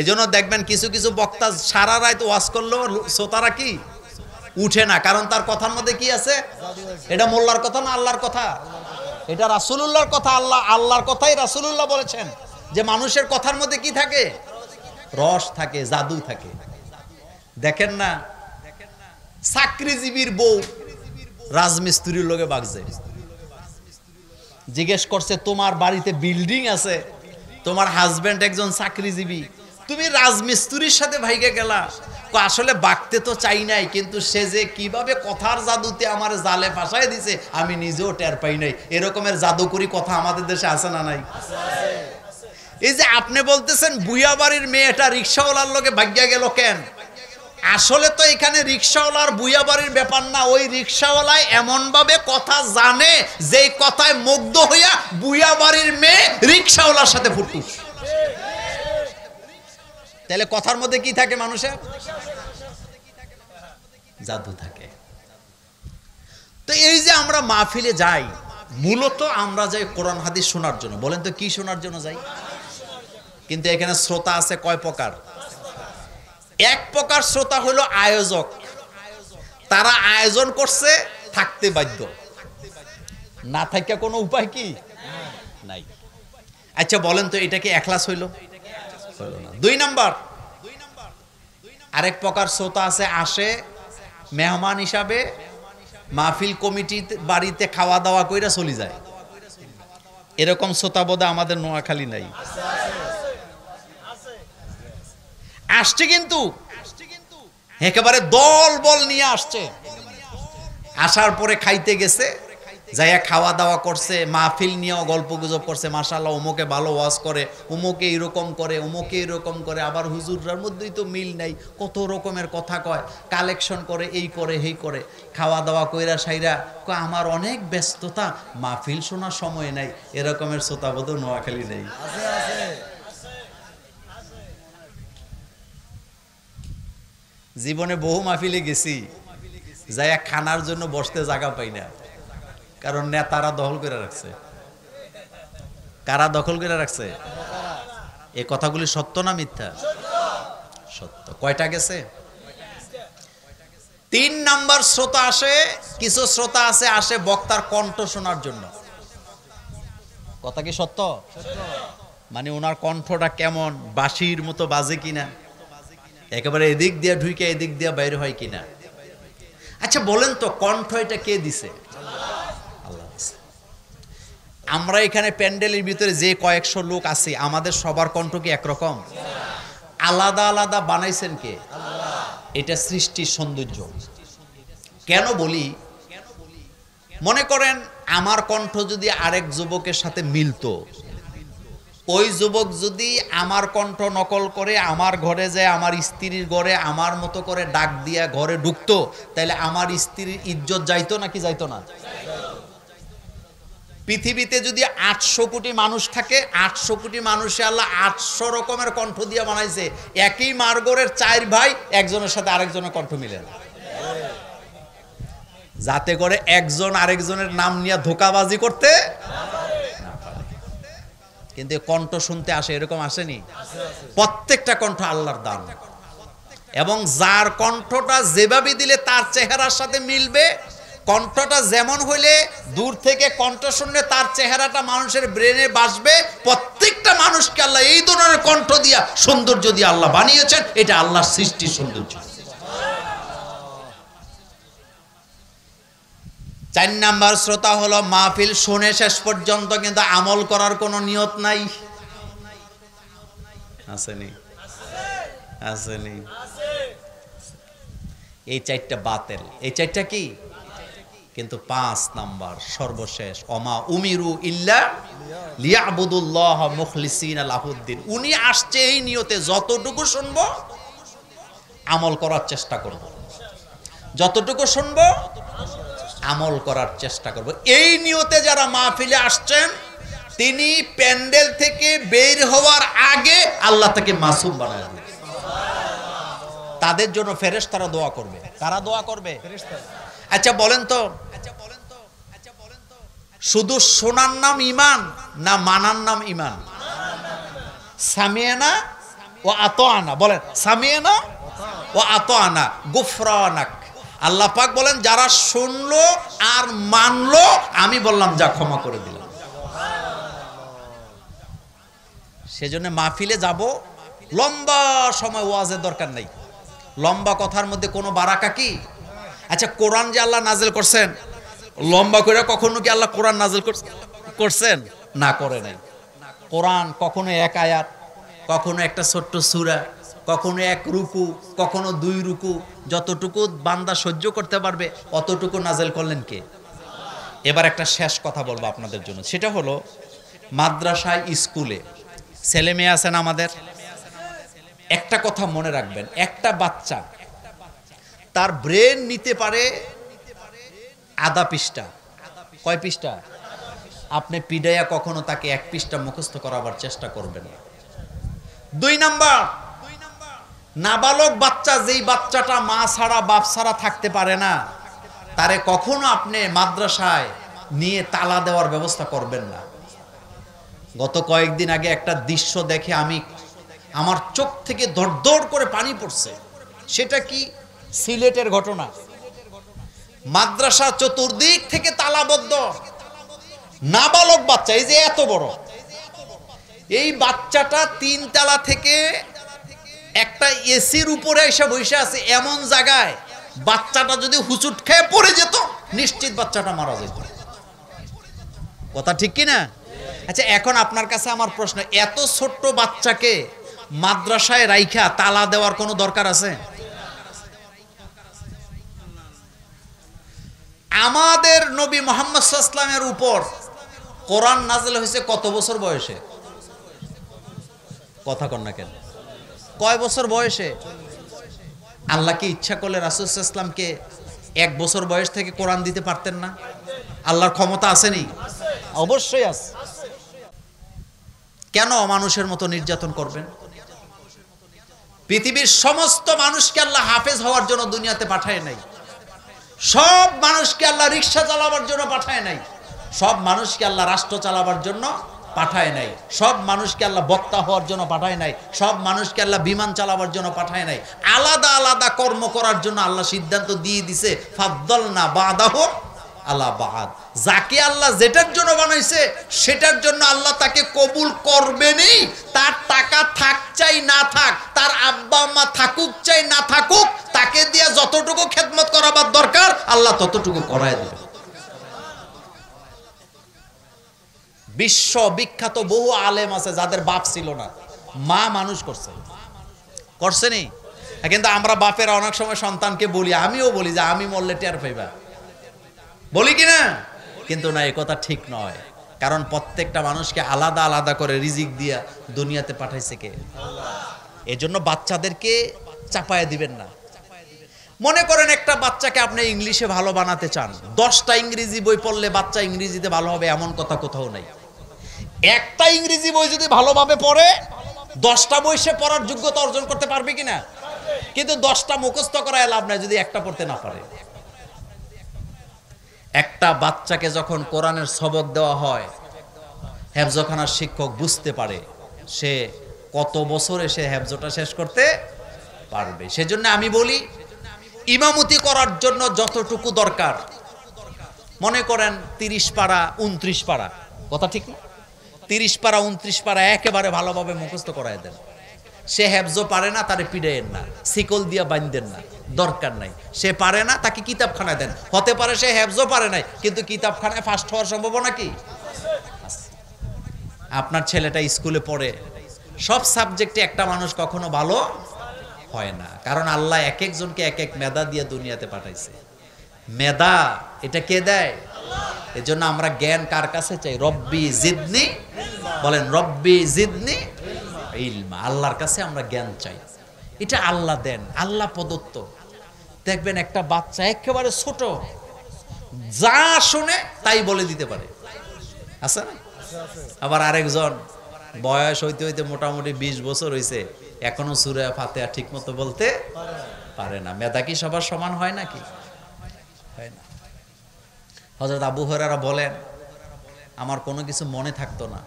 এজন্য দেখবেন কিছু কিছু বক্তা সারা রাত ওয়াজ করলেও শ্রোতারা কি উঠে না, কারণ তার কথার মধ্যে কি আছে? এটা মোল্লার কথা না আল্লাহর কথা? এটা রাসূলুল্লাহর কথা। আল্লাহর কথাই রাসূলুল্লাহ বলেছেন যে মানুষের কথার মধ্যে কি থাকে? রস থাকে, জাদু থাকে। দেখেন না, চাকরিজীবীর বউ রাজমিস্ত্রির লগে বাগছে, জিজ্ঞেস করছে তোমার বাড়িতে বিল্ডিং আছে, তোমার হাজবেন্ড একজন চাকরিজীবী, তুমি রাজমিস্ত্রির সাথে ভাইগে গেলা, আসলে বাঁকতে তো চাই নাই, কিন্তু সে যে কিভাবে কথার জাদুতে আমার জালে ফাঁসায় দিছে আমি নিজেও টের পাই নাই। এরকমের জাদুকরি কথা আমাদের দেশে আছে না নাই? এই যে আপনি বলতেছেন বুয়া বাড়ির মেয়েটা রিক্সাওয়ালার লোকে ভাগ্যা গেল কেন, আসলে তো এখানে রিক্সাওয়ালার বুয়া বাড়ির ব্যাপার না। ওই রিক্সাওয়ালায় এমন ভাবে কথা জানে যে কথায় মুগ্ধ হইয়া বুয়া বাড়ির মেয়ে রিক্সাওয়ালার সাথে ফুটুস। তাহলে কথার মধ্যে কি থাকে? মানুষের জাদু থাকে। তো এই যে আমরা মাহফিলে যাই, মূলত আমরা যাই কোরআন হাদিস শোনার জন্য। বলেন তো কি শোনার জন্য যাই? কিন্তু এখানে শ্রোতা আছে কয় প্রকার? এক প্রকার শ্রোতা হলো আয়োজক, তারা আয়োজন করছে, থাকতে বাধ্য, না থাকে কোনো উপায় কি নাই। আচ্ছা বলেন তো এটা কি এখলাস হইল? না। দুই নাম্বার, আরেক প্রকার শ্রোতা আছে, আসে মেহমান হিসাবে, মাহফিল কমিটি বাড়িতে খাওয়া দাওয়া কইরা চলে যায়। এরকম শ্রোতা বোধ আমাদের নোয়াখালী নাই। আসছে কিন্তু একেবারে দল বল নিয়ে আসছে, আসার পরে খাইতে গেছে, যাইয়া খাওয়া দাওয়া করছে, মাহফিল নিয়েও গল্প গুজব করছে, মাশাআল্লাহ অমুকে ভালো ওয়াজ করে, অমুকে এরকম করে, অমুকে এরকম করে, আবার হুজুররার মধ্যেই তো মিল নাই, কত রকমের কথা কয়, কালেকশন করে, এই করে এই করে, খাওয়া দাওয়া কইরা সাইরা কয় আমার অনেক ব্যস্ততা, মাহফিল শোনার সময় নাই। এরকমের শ্রোতা বোধ নোয়াখালী নেই। জীবনে বহু মাহফিলে গেছি, যাইয়া খানার জন্য বসতে জায়গা পাই না, কারণ নেতারা দখল করে রাখছে। কারা দখল করে রাখছে? এই কথাগুলি সত্য না মিথ্যা? সত্য। কয়টা গেছে? 3 নাম্বার শ্রোতা আসে, কিছু শ্রোতা আছে আসে বক্তার কণ্ঠ শোনার জন্য। কথা কি সত্য? মানে ওনার কণ্ঠটা কেমন, বাঁশির মতো বাজে কিনা, একেবারে এদিক দিয়ে ঢুকে এদিক দিয়ে বাইরে হয় কিনা। আচ্ছা বলেন তো কণ্ঠ এটা কে দিছে? আমরা এখানে প্যান্ডেলের ভিতরে যে কয়েকশো লোক আছি, আমাদের সবার কণ্ঠ কি একরকম? আলাদা আলাদা বানাইছেন কে? এটা সৃষ্টির সৌন্দর্য। কেন বলি? মনে করেন আমার কণ্ঠ যদি আরেক যুবকের সাথে মিলতো, ওই যুবক যদি আমার কণ্ঠ নকল করে আমার ঘরে যায়, আমার স্ত্রীর ঘরে আমার মতো করে ডাক দিয়া ঘরে ঢুকতো, তাহলে আমার স্ত্রীর ইজ্জত যাইতো নাকি যাইতো না? পৃথিবীতে যদি 800 কোটি মানুষ থাকে, 800 কোটি মানুষে আল্লাহ 800 রকমের কণ্ঠ দিয়ে বানাইছে। একই মারগরের 4 ভাই, একজনের সাথে আরেকজনের কণ্ঠ মিলে না, যাতে করে একজন আরেকজনের নাম নিয়ে ধোকাবাজি করতে না পারে। কিন্তু কণ্ঠ শুনতে আসে, এরকম আসেনি? প্রত্যেকটা কণ্ঠ আল্লাহর দান, এবং যার কণ্ঠটা যেভাবে দিলে তার চেহারার সাথে মিলবে, কণ্ঠটা যেমন হইলে দূর থেকে কণ্ঠ শুনলে তার চেহারাটা মানুষের ব্রেনে বাসবে। প্রত্যেকটা মানুষকে আল্লাহ এই ধরনের কণ্ঠ দিয়া সৌন্দর্য দিয়ে আল্লাহ বানিয়েছেন। এটা আল্লাহর সৃষ্টির সৌন্দর্য। 4 নাম্বার শ্রোতা হলো মাহফিল শুনে শেষ পর্যন্ত কিন্তু আমল করার কোনো নিয়ত নাই। আসেনি? আসেনি? এই 4টা বাতিল। এই 4টা কি? কিন্তু 5 নাম্বার সর্বশেষ, ওমা উমিরু ইল্লা লিয়াবুদুল্লাহ মুখলিসিনা লাহুদ্দিন। উনি আসছে এই নিয়তে যতটুকু শুনবো আমল করার চেষ্টা করব, যতটুকু শুনবো আমল করার চেষ্টা করব। এই নিয়তে যারা মাহফিলে আসছেন, তিনি প্যান্ডেল থেকে বের হওয়ার আগে আল্লাহ তাকে মাসুম বানায় দিবেন। তাদের জন্য ফেরেশতারা দোয়া করবে। কারা দোয়া করবে? আচ্ছা বলেন তো, শুধু শোনার নাম ঈমান না মানার নাম ঈমান? সামিয়ানা ও আতানা, বলেন সামিয়ানা ও আতানা গুফরানাক। আল্লাহ পাক বলেন যারা শুনলো আর মানলো, আমি বললাম যা ক্ষমা করে দিলাম। সেজন্য মাহফিলে যাব, লম্বা সময় ওয়াজের দরকার নাই, লম্বা কথার মধ্যে কোনো বারাকা কি? আচ্ছা কোরআন যে আল্লাহ নাজিল করছেন, লম্বা করে কখনো কি আল্লাহ কোরআন নাজিল করছেন? না, করে নাই। কোরআন কখনো এক আয়াত, কখনো একটা ছোট্ট সূরা, কখনো 1 রুকু, কখনো 2 রুকু, যতটুকু বান্দা সহ্য করতে পারবে অতটুকু নাজেল করলেন কে? এবার একটা শেষ কথা বলবো আপনাদের জন্য, সেটা হলো মাদ্রাসায় স্কুলে ছেলে মেয়ে আছেন আমাদের, একটা কথা মনে রাখবেন, একটা বাচ্চা তার ব্রেন নিতে পারে আধা পৃষ্ঠা। কয় পৃষ্ঠা? আপনি পিডাইয়া কখনো তাকে 1 পৃষ্ঠা মুখস্থ করাবার চেষ্টা করবেন না। 2 নাম্বার, নাবালক বাচ্চা, যেই বাচ্চাটা মা ছাড়া বাপ ছাড়া থাকতে পারে না, তারে কখনো আপনি মাদ্রাসায় নিয়ে তালা দেওয়ার ব্যবস্থা করবেন না। গত কয়েকদিন আগে একটা দৃশ্য দেখে আমার চোখ থেকে দরদর করে পানি পড়ছে। সেটা কি? সিলেটের ঘটনা। মাদ্রাসা চতুর্দিক থেকে তালাবদ্ধ, নাবালক বাচ্চা, এই যে এত বড়, এই বাচ্চাটা 3 তালা থেকে একটা এসির উপরে এসে বসে আছে এমন জায়গায়, বাচ্চাটা যদি হুচুট খেয়ে পড়ে যেত নিশ্চিত বাচ্চাটা মারা যেত। কথা ঠিক কি না? আচ্ছা, এখন আপনার কাছে আমার প্রশ্ন, এত ছোট্ট বাচ্চাকে মাদ্রাসায় রাইখা তালা দেওয়ার কোনো দরকার আছে? আমাদের নবী মুহাম্মদ সাল্লাল্লাহু আলাইহি ওয়াসাল্লামের উপর কোরআন নাযিল হয়েছে কত বছর বয়সে? কথা কন না কেন? কয় বছর বয়সে? আল্লাহ কি ইচ্ছা করলে রাসূল সাল্লাল্লাহু আলাইহি ওয়াসাল্লামকে 1 বছর বয়স থেকে কোরআন দিতে পারতেন না? আল্লাহর ক্ষমতা আসেনি? অবশ্যই আছে। কেন মানুষের মতো নির্যাতন করবেন? পৃথিবীর সমস্ত মানুষকে আল্লাহ হাফেজ হওয়ার জন্য দুনিয়াতে পাঠায় নাই। সব মানুষকে আল্লাহ রিকশা চালাবার জন্য পাঠায় নাই। সব মানুষকে আল্লাহ রাষ্ট্র চালাবার জন্য পাঠায় নাই। সব মানুষকে আল্লাহ বক্তা হওয়ার জন্য পাঠায় নাই। সব মানুষকে আল্লাহ বিমান চালাবার জন্য পাঠায় নাই। আলাদা আলাদা কর্ম করার জন্য আল্লাহ সিদ্ধান্ত দিয়ে দিছে, ফাদ্দালনা বাদাহুম আলা বাদ। যাকে আল্লাহ যেটার জন্য বানাইছে সেটার জন্য আল্লাহ তাকে কবুল করবেনই। তার টাকা থাক চাই না থাক, তার আব্বা আম্মা থাকুক চাই না থাকুক, তাকে দিয়ে যতটুকু খেদমত করাবার দরকার আল্লাহ ততটুকু করায় দেবে। বিশ্ব বিখ্যাত বহু আলেম আছে যাদের বাপ ছিল না, মা মানুষ করছেনি। কিন্তু আমরা বাপেরা অনেক সময় সন্তানকে বলি, আমিও বলি যে আমি মরলে টের পাইবা, বলি কি না? কিন্তু না, এই কথা ঠিক নয়। কারণ প্রত্যেকটা মানুষকে আলাদা আলাদা করে রিজিক দিয়া দুনিয়াতে পাঠাইছে কে? আল্লাহ। এজন্য বাচ্চাদেরকে চাপায়া দিবেন না। মনে করেন একটা বাচ্চাকে আপনি ইংলিশে ভালো বানাতে চান, 10টা ইংরেজি বই পড়লে বাচ্চা ইংরেজিতে ভালো হবে এমন কথা কোথাও নাই। একটা ইংরেজি বই যদি ভালোভাবে পড়ে 10টা বই সে পড়ার যোগ্যতা অর্জন করতে পারবে কিনা? কিন্তু 10টা মুখস্থ করা লাভ নাই যদি একটা পড়তে না পারে। একটা বাচ্চাকে যখন কোরআনের সবক দেওয়া হয়, হেফজখানার শিক্ষক বুঝতে পারে সে কত বছরে সে হেফজটা শেষ করতে পারবে। সেজন্য আমি বলি, ইমামতি করার জন্য যতটুকু দরকার, মনে করেন 30 পারা 29 পারা, কথা ঠিক না? 30 পারা 29 পারা একেবারে ভালোভাবে মুখস্থ করায় দেন। সে হেফজ পারে না, তারে পিড়াইয়েন না, শিকল দিয়া বাঁধেন না, দরকার নাই। সে পারে না, তাকে কিতাবখানায় দেন। হতে পারে সে হেফজও পারে নাই, কিন্তু কিতাবখানায় ফার্স্ট হওয়ার সম্ভাবনা কি? আপনার ছেলেটা স্কুলে পড়ে, সব সাবজেক্টে একটা মানুষ কখনো ভালো হয় না, কারণ আল্লাহ এক একজনকে এক এক মেধা দিয়ে দুনিয়াতে পাঠাইছে। মেধা এটা কে দেয়? এজন্য আমরা জ্ঞান কার কাছে চাই? রব্বি জিদনি, বলেন রব্বি জিদনি ইলমা। আল্লাহর কাছে আমরা জ্ঞান চাই, এটা আল্লাহ দেন, আল্লাহ প্রদত্ত। দেখবেন একটা বাচ্চা একেবারে ছোট, যা শুনে তাই বলে দিতে পারে, আছে না? আবার আরেকজন বয়স হইতে হইতে মোটামুটি 20 বছর হয়েছে, এখনো সূরা ফাতিহা ঠিক মতো বলতে পারে না। মেধা কি সবার সমান হয় নাকি? হয় না। হযরত আবু হুরায়রা বলেন, আমার কোনো কিছু মনে থাকতো না,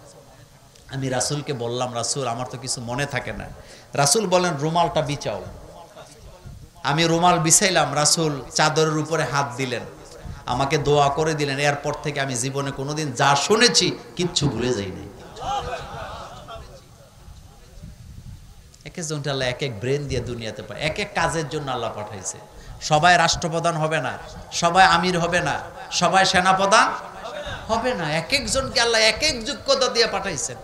আমি রাসূলকে বললাম, রাসূল আমার তো কিছু মনে থাকে না। রাসূল বলেন, রুমালটা বিছাও। আমি রুমাল বিছাইলাম, রাসূল চাদরের উপরে হাত দিলেন, আমাকে দোয়া করে দিলেন। এরপর থেকে আমি জীবনে কোনোদিন যা শুনেছি কিচ্ছু ভুলে যাই নাই। এক একজনকে আল্লাহ এক এক ব্রেন দিয়ে দুনিয়াতে পায়, এক এক কাজের জন্য আল্লাহ পাঠাইছে। সবাই রাষ্ট্রপ্রধান হবে না, সবাই আমির হবে না, সবাই সেনাপ্রধান হবে না। এক একজনকে আল্লাহ এক এক যোগ্যতা দিয়ে পাঠাইছেন।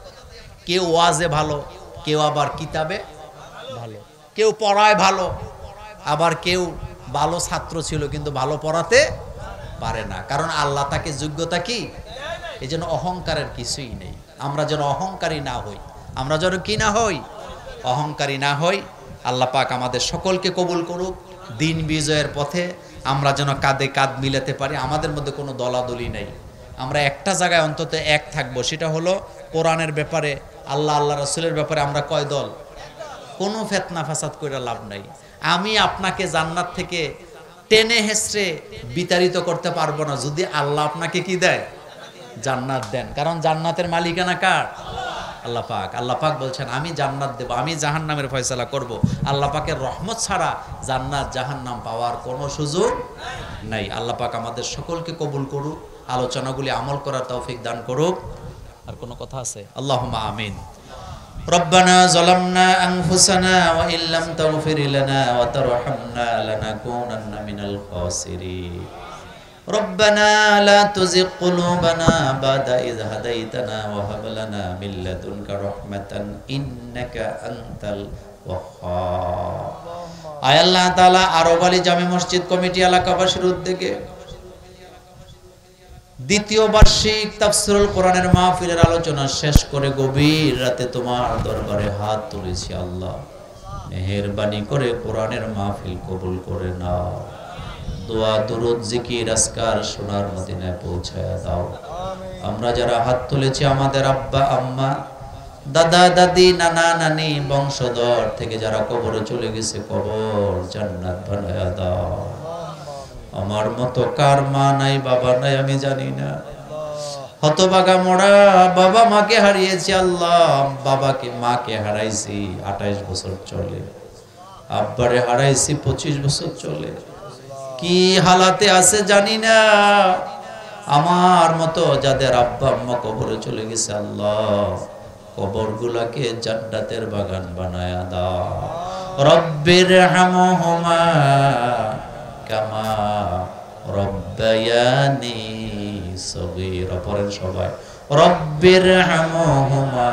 কেউ ওয়াজে ভালো, কেউ আবার কিতাবে ভালো, কেউ পড়ায় ভালো, আবার কেউ ভালো ছাত্র ছিল কিন্তু ভালো পড়াতে পারে না, কারণ আল্লাহ তাকে যোগ্যতা কি, এই জন্য অহংকারের কিছুই নেই। আমরা যেন অহংকারী না হই, আমরা যেন কি না হই, অহংকারী না হই। আল্লাহ পাক আমাদের সকলকে কবুল করুক। দিন বিজয়ের পথে আমরা যেন কাঁধে কাঁধ মিলাতে পারি, আমাদের মধ্যে কোনো দলাদলি নেই, আমরা একটা জায়গায় অন্তত এক থাকবো, সেটা হলো কোরআনের ব্যাপারে, আল্লাহ আল্লাহ রাসূলের ব্যাপারে আমরা কয় দল, কোনো ফিতনা ফাসাদ করে লাভ নাই। আমি আপনাকে জান্নাত থেকে টেনে হেসড়ে বিতাড়িত করতে পারবো না যদি আল্লাহ আপনাকে কি দেয়, জান্নাত দেন, কারণ জান্নাতের মালিকানা কার, আল্লাহ পাক। আল্লাহ পাক বলছেন আমি জান্নাত দেব, আমি জাহান্নামের ফয়সালা করব। আল্লাহ পাকের রহমত ছাড়া জান্নাত জাহান্নাম পাওয়ার কোনো সুযোগ নাই। আল্লাহ পাক আমাদের সকলকে কবুল করুক, আলোচনাগুলি আমল করার তৌফিক দান করুক। আর কোনো কথা আছে? আল্লাহুম্মা আমিন। ربنا ظلمنا أنفسنا وإن لم تغفر لنا وترحمنا لنكونن من الخاسرين ربنا لا تزغ قلوبنا بعد إذ هديتنا وهب لنا من لدنك رحمة إنك أنت الوهاب আয় আল্লাহ তাআলা আরব আলী জামে মসজিদ কমিটি এলাকাবাসীর উদ্যোগে দ্বিতীয় বার্ষিক তাফসীরুল কোরআনের মাহফিলের আলোচনা শেষ করে গভীর রাতে তোমার দরবারে হাত তুলেছি। আল্লাহ মেহেরবানি করে কোরআনের মাহফিল কবুল করে নাও। দোয়া দুরূদ জিকির আজকার সোনার মদিনায় পৌঁছায়া দাও। আমরা যারা হাত তুলেছি আমাদের আব্বা আম্মা, দাদা দাদি, নানা নানি, বংশধর থেকে যারা কবরে চলে গেছে, কবর জান্নাত বানায়া দাও। আমার মতো কার মা নাই বাবা নাই আমি জানি না, হতভাগা মোড়া বাবা মাকে হারিয়েছি। আল্লাহ বাবাকে মাকে হারাইছি 28 বছর চলে, আব্বারে হারাইছি 25 বছর চলে, কি হালাতে আছে জানি না। আমার মতো যাদের আব্বা আম্মা কবরে চলে গেছে, আল্লাহ কবরগুলাকে জান্নাতের বাগান বানায়া দাও। রব্বির হামহুমা কামা রব্বায়ানি সগীরা। পড়েন সবাই, রব্বির হামহুমা।